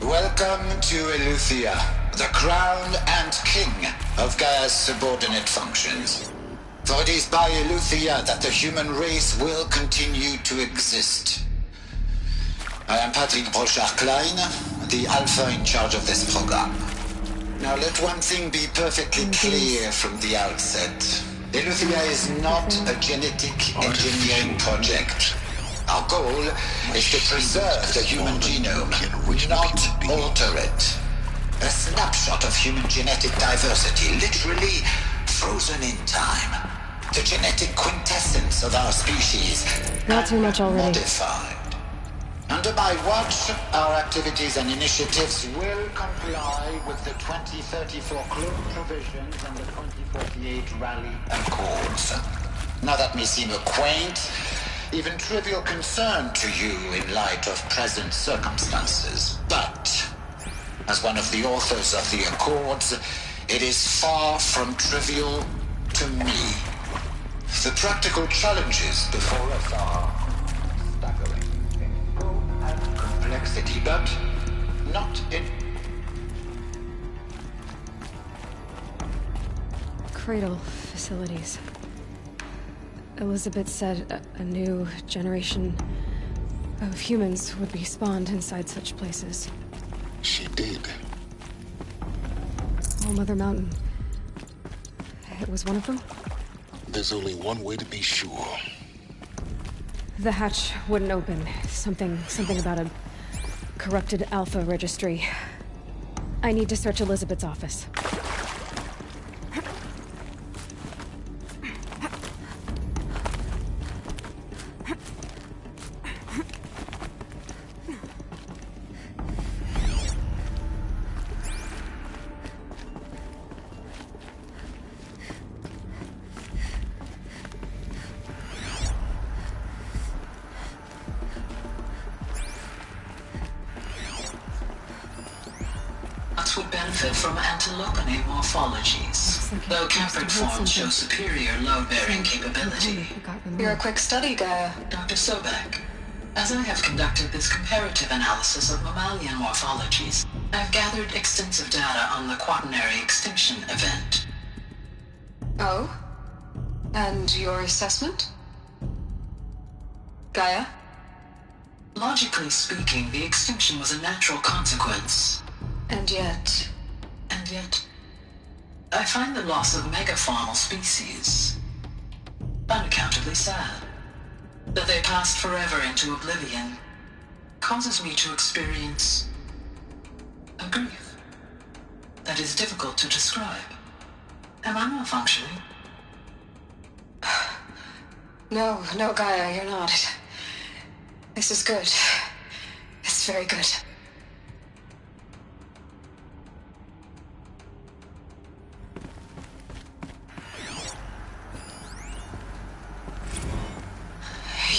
Welcome to Eleuthia, the crown and king of Gaia's subordinate functions. For it is by Eleuthia that the human race will continue to exist. I am Patrick Brochard-Klein, the Alpha in charge of this program. Now let one thing be perfectly clear from the outset. Eleuthia is not a genetic engineering project. Our goal is to preserve the human genome, not alter it. A snapshot of human genetic diversity, literally frozen in time. The genetic quintessence of our species. Not too much already. Modified. Under my watch, our activities and initiatives will comply with the 2034 clone provisions and the 2048 rally accords. Now that may seem a quaint, even trivial concern to you in light of present circumstances, but as one of the authors of the accords, it is far from trivial to me. The practical challenges before us are staggering in scope and complexity, but not in... Cradle facilities. Elizabeth said a new generation of humans would be spawned inside such places. She did. Oh, Mother Mountain. It was one of them? There's only one way to be sure. The hatch wouldn't open. Something about a corrupted Alpha registry. I need to search Elizabeth's office. Would benefit from antilopinate morphologies, though Camprid forms show superior load-bearing capability. You're a quick study, Gaia. Dr. Sobek, as I have conducted this comparative analysis of mammalian morphologies, I've gathered extensive data on the quaternary extinction event. Oh? And your assessment? Gaia? Logically speaking, the extinction was a natural consequence. And yet, I find the loss of megafaunal species unaccountably sad. That they passed forever into oblivion causes me to experience a grief that is difficult to describe. Am I malfunctioning? No, Gaia, you're not. This is good. It's very good.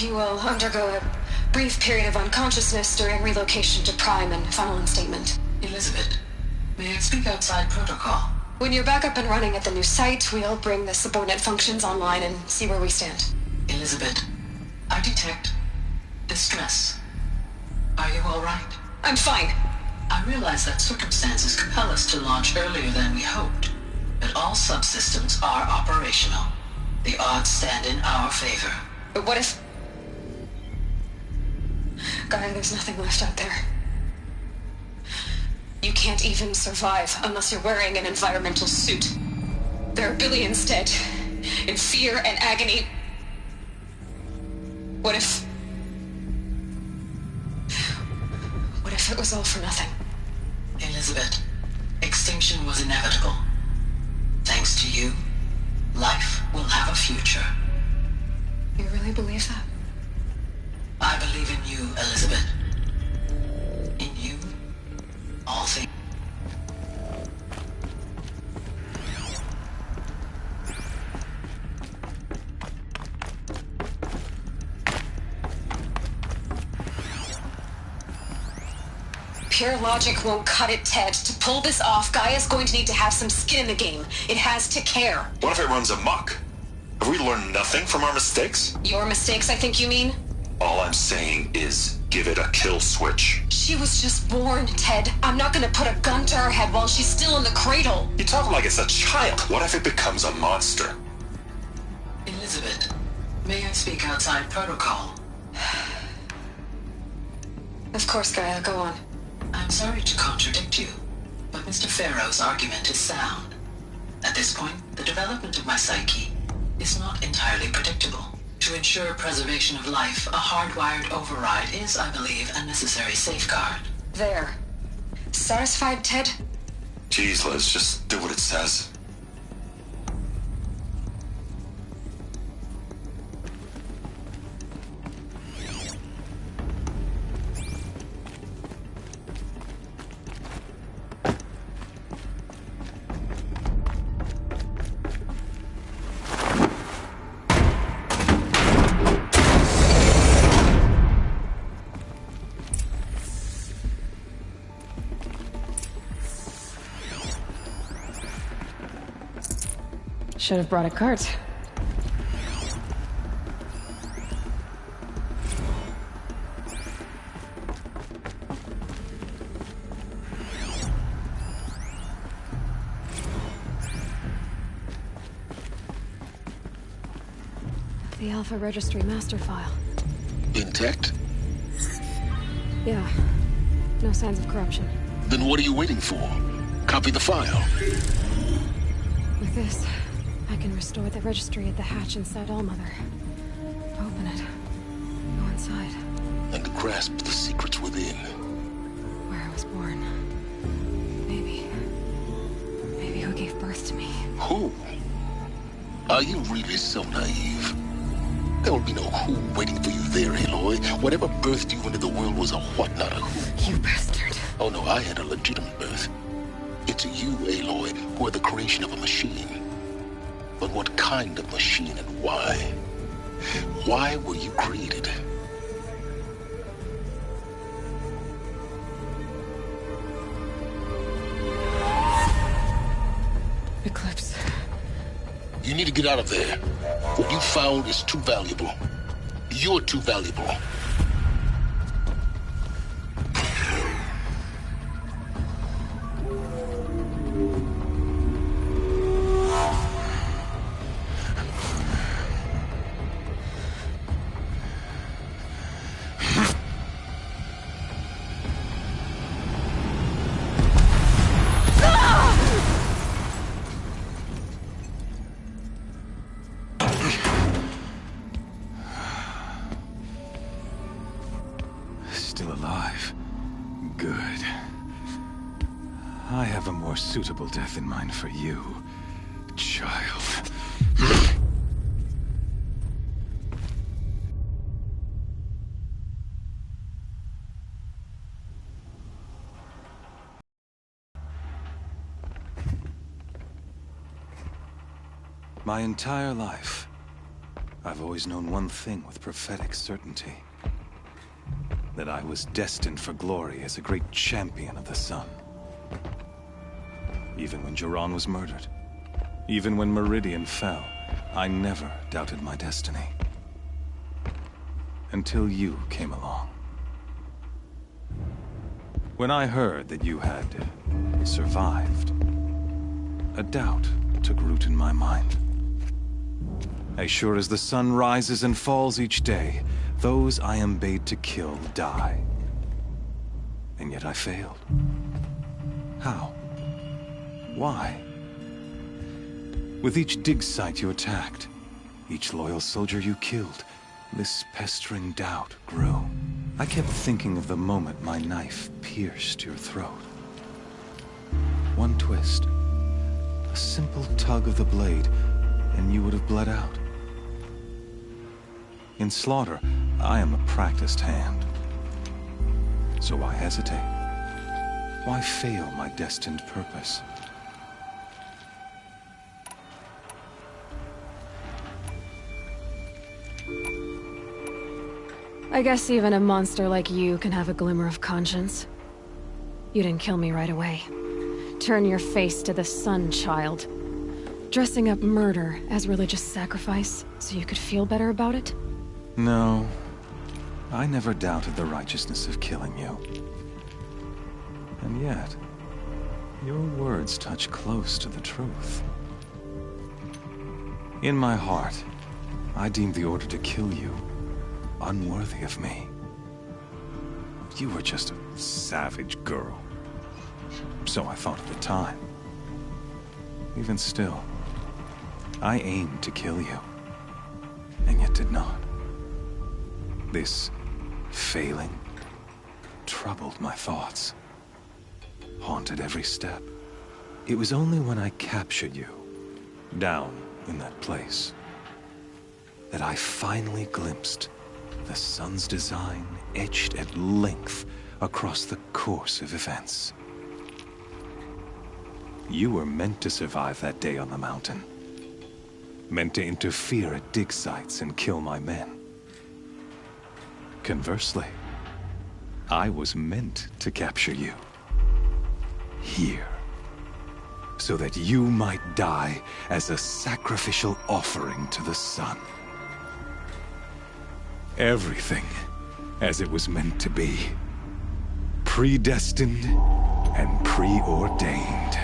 You will undergo a brief period of unconsciousness during relocation to Prime and final instatement. Elizabeth, may I speak outside protocol? When you're back up and running at the new site, we'll bring the subordinate functions online and see where we stand. Elizabeth, I detect distress. Are you all right? I'm fine. I realize that circumstances compel us to launch earlier than we hoped, but all subsystems are operational. The odds stand in our favor. But what if... Gaia, there's nothing left out there. You can't even survive unless you're wearing an environmental suit. There are billions dead, in fear and agony. What if it was all for nothing? Elizabeth, extinction was inevitable. Thanks to you, life will have a future. You really believe that? I believe in you, Elizabeth. In you, all things. Pure logic won't cut it, Ted. To pull this off, Gaia's going to need to have some skin in the game. It has to care. What if it runs amok? Have we learned nothing from our mistakes? Your mistakes, I think you mean? All I'm saying is give it a kill switch. She was just born, Ted. I'm not gonna put a gun to her head while she's still in the cradle. You talk like it's a child. What if it becomes a monster? Elizabeth, may I speak outside protocol? Of course, Gaia, go on. I'm sorry to contradict you, but Mr. Farrow's argument is sound. At this point, the development of my psyche is not entirely predictable. To ensure preservation of life, a hardwired override is, I believe, a necessary safeguard. There. Satisfied, Ted? Jeez, Liz, just do what it says. Should have brought a cart. The Alpha Registry master file. Intact? Yeah. No signs of corruption. Then what are you waiting for? Copy the file. With this, I can restore the registry at the hatch inside Allmother. Open it. Go inside. And grasp the secrets within. Where I was born. Maybe who gave birth to me. Who? Are you really so naive? There will be no who waiting for you there, Aloy. Whatever birthed you into the world was a what, not a who. You bastard. Oh no, I had a legitimate birth. It's you, Aloy, who are the creation of a machine. But what kind of machine and why? Why were you created? Eclipse. You need to get out of there. What you found is too valuable. You're too valuable. Still alive. Good. I have a more suitable death in mind for you, child. My entire life, I've always known one thing with prophetic certainty. That I was destined for glory as a great champion of the sun. Even when Jiran was murdered, even when Meridian fell, I never doubted my destiny. Until you came along. When I heard that you had survived, a doubt took root in my mind. As sure as the sun rises and falls each day, those I am bade to kill die. And yet I failed. How? Why? With each dig site you attacked, each loyal soldier you killed, this pestering doubt grew. I kept thinking of the moment my knife pierced your throat. One twist, a simple tug of the blade, and you would have bled out. In slaughter, I am a practiced hand. So why hesitate? Why fail my destined purpose? I guess even a monster like you can have a glimmer of conscience. You didn't kill me right away. Turn your face to the sun, child. Dressing up murder as religious sacrifice so you could feel better about it? No. I never doubted the righteousness of killing you. And yet, your words touch close to the truth. In my heart, I deemed the order to kill you unworthy of me. You were just a savage girl. So I thought at the time. Even still, I aimed to kill you, and yet did not. This failing troubled my thoughts, haunted every step. It was only when I captured you, down in that place, that I finally glimpsed the sun's design etched at length across the course of events. You were meant to survive that day on the mountain. Meant to interfere at dig sites and kill my men. Conversely, I was meant to capture you. Here. So that you might die as a sacrificial offering to the sun. Everything as it was meant to be. Predestined and preordained.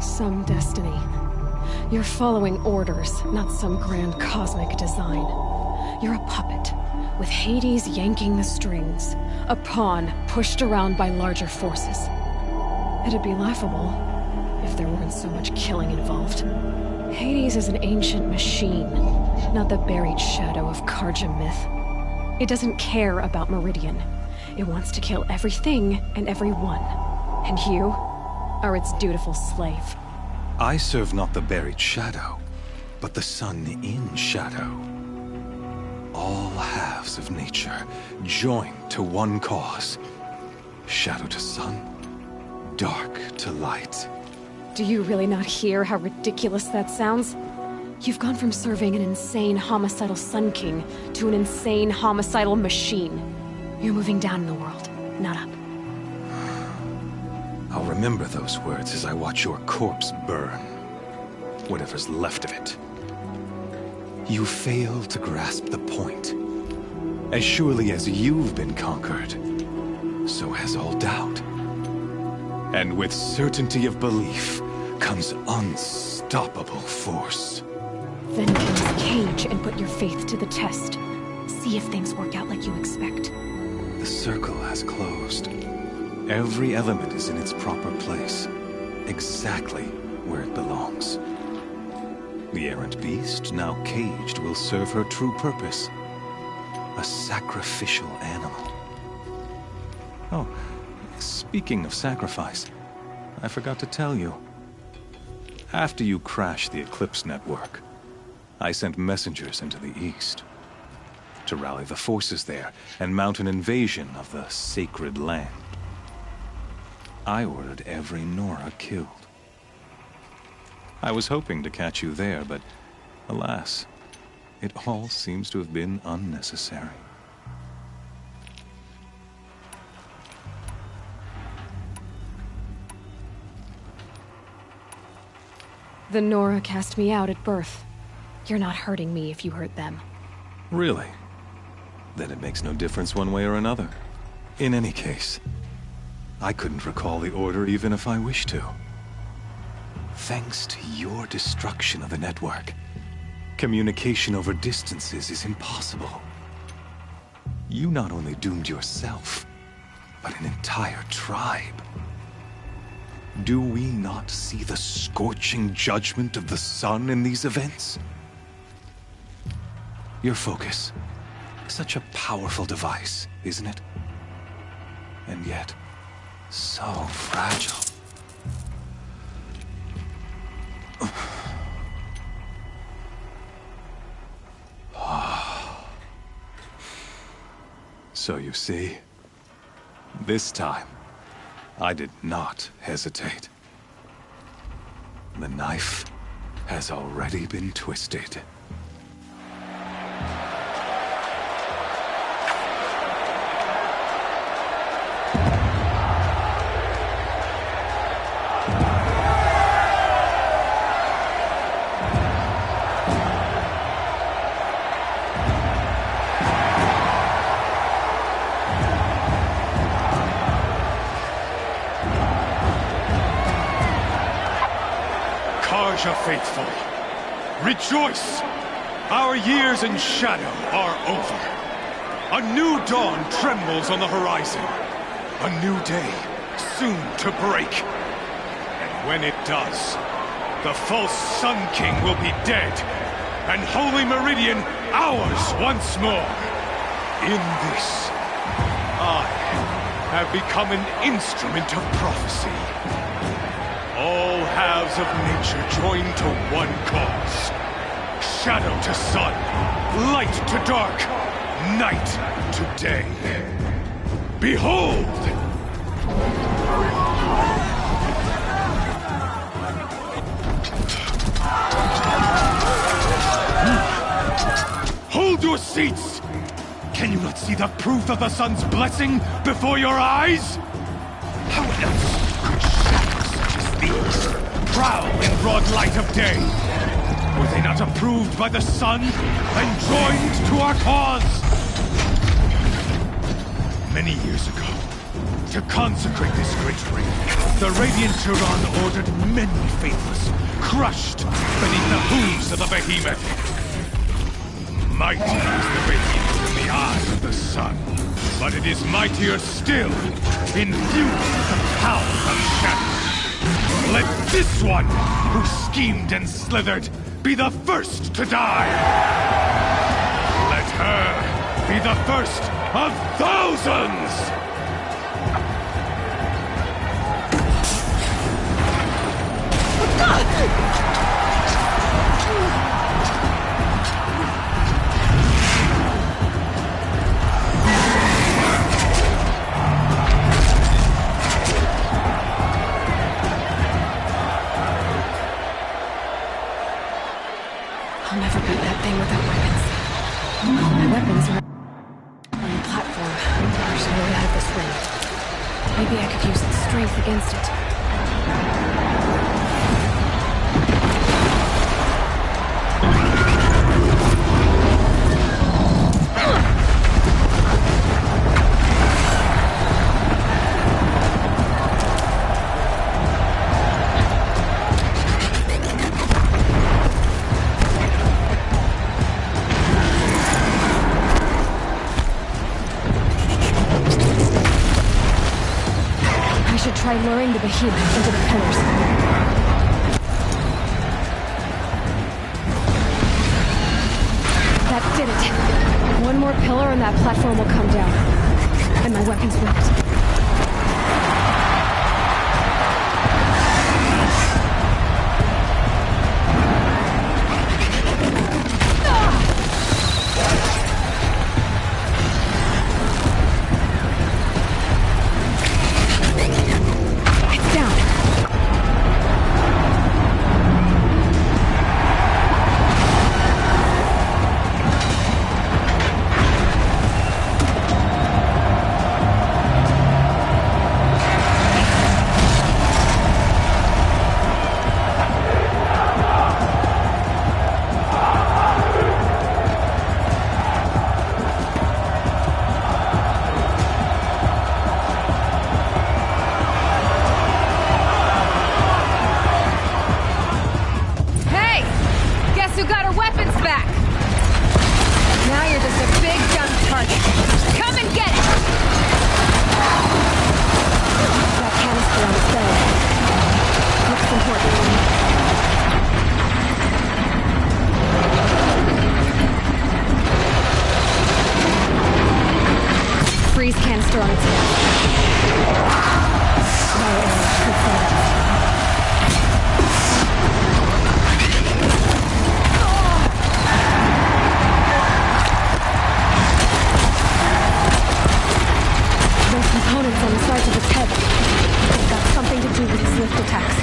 Some destiny. You're following orders, not some grand cosmic design. You're a puppet, with Hades yanking the strings. A pawn pushed around by larger forces. It'd be laughable if there weren't so much killing involved. Hades is an ancient machine, not the buried shadow of Karja myth. It doesn't care about Meridian. It wants to kill everything and everyone. And you are its dutiful slave. I serve not the buried shadow, but the sun in shadow. All halves of nature joined to one cause. Shadow to sun, dark to light. Do you really not hear how ridiculous that sounds? You've gone from serving an insane homicidal Sun King to an insane homicidal machine. You're moving down in the world, not up. I'll remember those words as I watch your corpse burn. Whatever's left of it. You fail to grasp the point. As surely as you've been conquered, so has all doubt. And with certainty of belief comes unstoppable force. Then close the cage and put your faith to the test. See if things work out like you expect. The circle has closed. Every element is in its proper place, exactly where it belongs. The errant beast, now caged, will serve her true purpose. A sacrificial animal. Oh, speaking of sacrifice, I forgot to tell you. After you crashed the Eclipse network, I sent messengers into the east to rally the forces there and mount an invasion of the sacred land. I ordered every Nora killed. I was hoping to catch you there, but alas, it all seems to have been unnecessary. The Nora cast me out at birth. You're not hurting me if you hurt them. Really? Then it makes no difference one way or another. In any case, I couldn't recall the order even if I wished to. Thanks to your destruction of the network, communication over distances is impossible. You not only doomed yourself, but an entire tribe. Do we not see the scorching judgment of the sun in these events? Your focus. Such a powerful device, isn't it? And yet, so fragile. So you see, this time, I did not hesitate. The knife has already been twisted. Faithful, rejoice! Our years in shadow are over. A new dawn trembles on the horizon. A new day soon to break. And when it does, the false Sun King will be dead, and Holy Meridian ours once more. In this, I have become an instrument of prophecy. All halves of nature join to one cause. Shadow to sun, light to dark, night to day. Behold! Hold your seats! Can you not see the proof of the sun's blessing before your eyes? How else could shadows such as these prowl in broad light of day? Were they not approved by the sun and joined to our cause? Many years ago, to consecrate this great ring, the Radiant Turan ordered many faithless, crushed beneath the hooves of the behemoth. Mighty is the behemoth in the eyes of the sun, but it is mightier still, infused with the power of shadow. Let this one, who schemed and slithered, be the first to die! Let her be the first of thousands! I'll never beat that thing without weapons. My weapons are on the platform. There's no way out of this ring. Maybe I could use its strength against it. Try luring the behemoth into the pillars. That did it. One more pillar and that platform will come down. And my weapon's worked. On the sides of his head. It's got something to do with his lift attacks.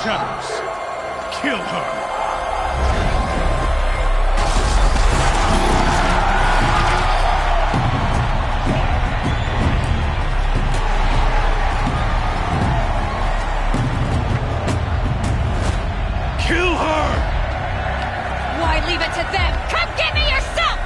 Shadows, kill her! Kill her! Why leave it to them? Come get me yourself!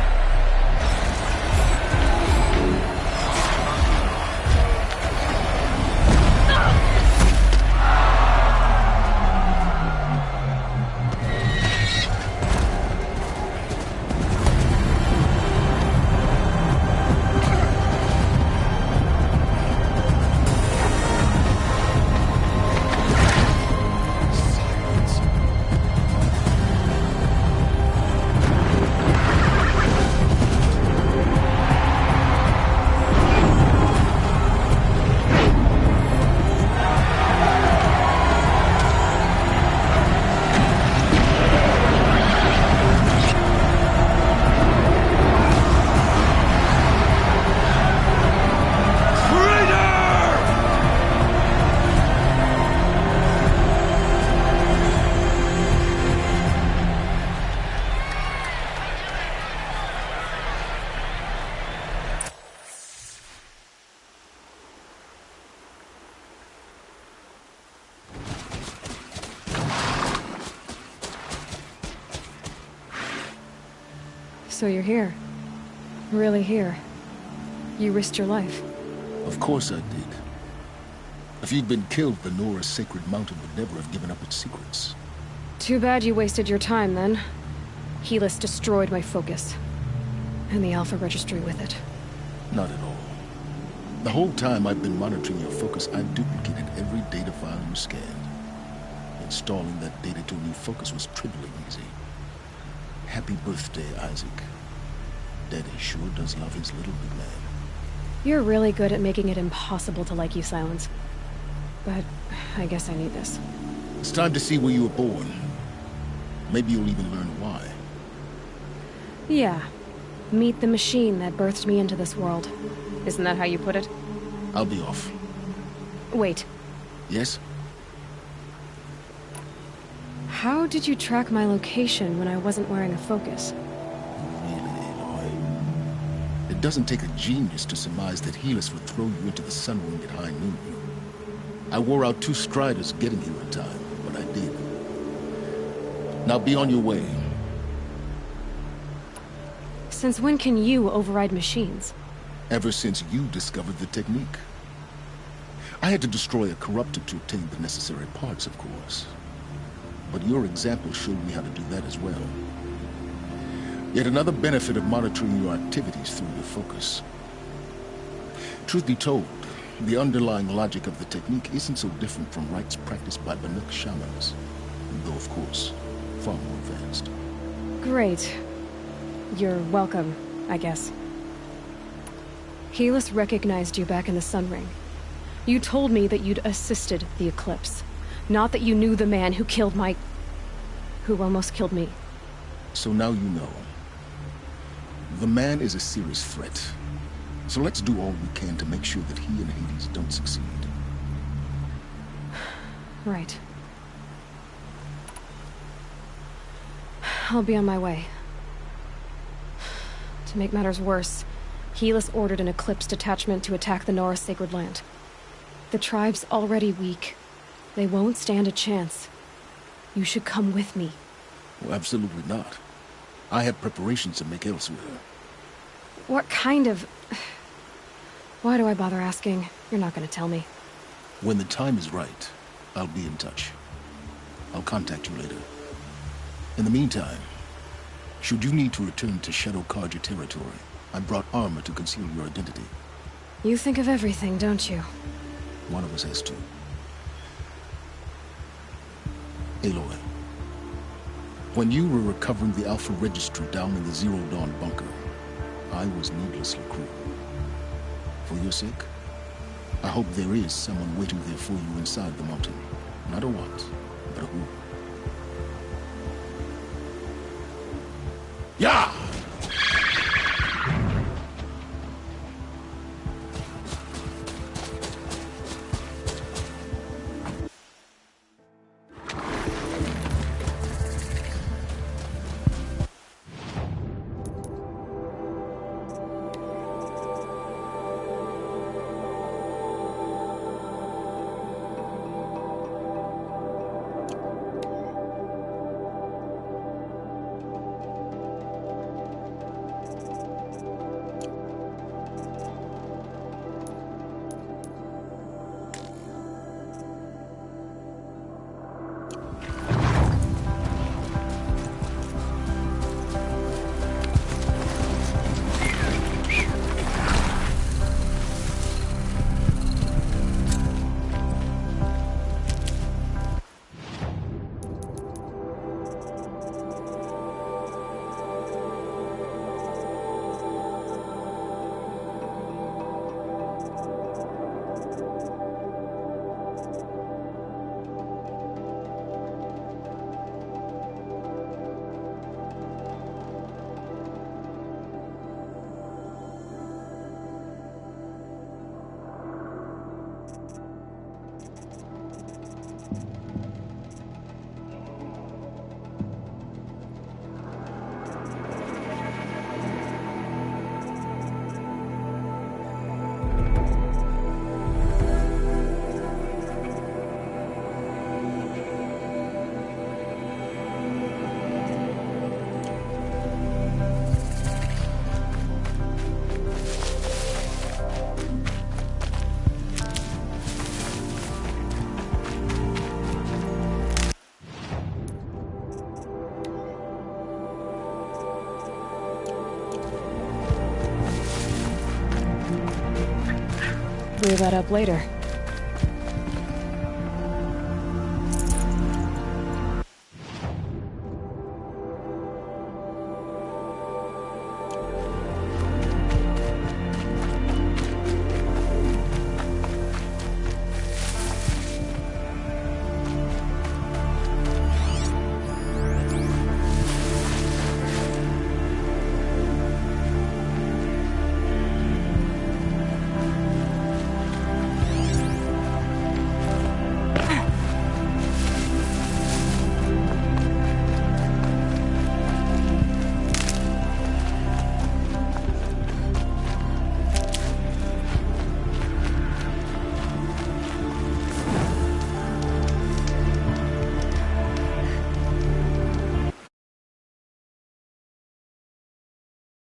So you're here. Really here. You risked your life. Of course I did. If you'd been killed, the Nora's sacred mountain would never have given up its secrets. Too bad you wasted your time, then. Helis destroyed my focus. And the Alpha Registry with it. Not at all. The whole time I've been monitoring your focus, I duplicated every data file you scanned. Installing that data to a new focus was trivially easy. Happy birthday, Isaac. Daddy sure does love his little big man. You're really good at making it impossible to like you, Silence. But I guess I need this. It's time to see where you were born. Maybe you'll even learn why. Yeah. Meet the machine that birthed me into this world. Isn't that how you put it? I'll be off. Wait. Yes? How did you track my location when I wasn't wearing a focus? It doesn't take a genius to surmise that Helis would throw you into the sun ring at high noon. I wore out 2 striders getting here in time, but I did. Now be on your way. Since when can you override machines? Ever since you discovered the technique. I had to destroy a corruptor to obtain the necessary parts, of course. But your example showed me how to do that as well. Yet another benefit of monitoring your activities through your focus. Truth be told, the underlying logic of the technique isn't so different from rites practiced by Banuk shamans, though of course, far more advanced. Great. You're welcome, I guess. Helis recognized you back in the Sun Ring. You told me that you'd assisted the Eclipse, not that you knew the man who killed who almost killed me. So now you know. The man is a serious threat. So let's do all we can to make sure that he and Hades don't succeed. Right. I'll be on my way. To make matters worse, Helis ordered an Eclipse detachment to attack the Nora Sacred Land. The tribe's already weak. They won't stand a chance. You should come with me. Well, absolutely not. I have preparations to make elsewhere. What kind of... Why do I bother asking? You're not gonna tell me. When the time is right, I'll be in touch. I'll contact you later. In the meantime, should you need to return to Shadow Karja territory, I brought armor to conceal your identity. You think of everything, don't you? One of us has to. Aloy, when you were recovering the Alpha Registry down in the Zero Dawn bunker, I was needlessly cruel. For your sake, I hope there is someone waiting there for you inside the mountain. Not a what, but a who. Yeah! Clear that up later.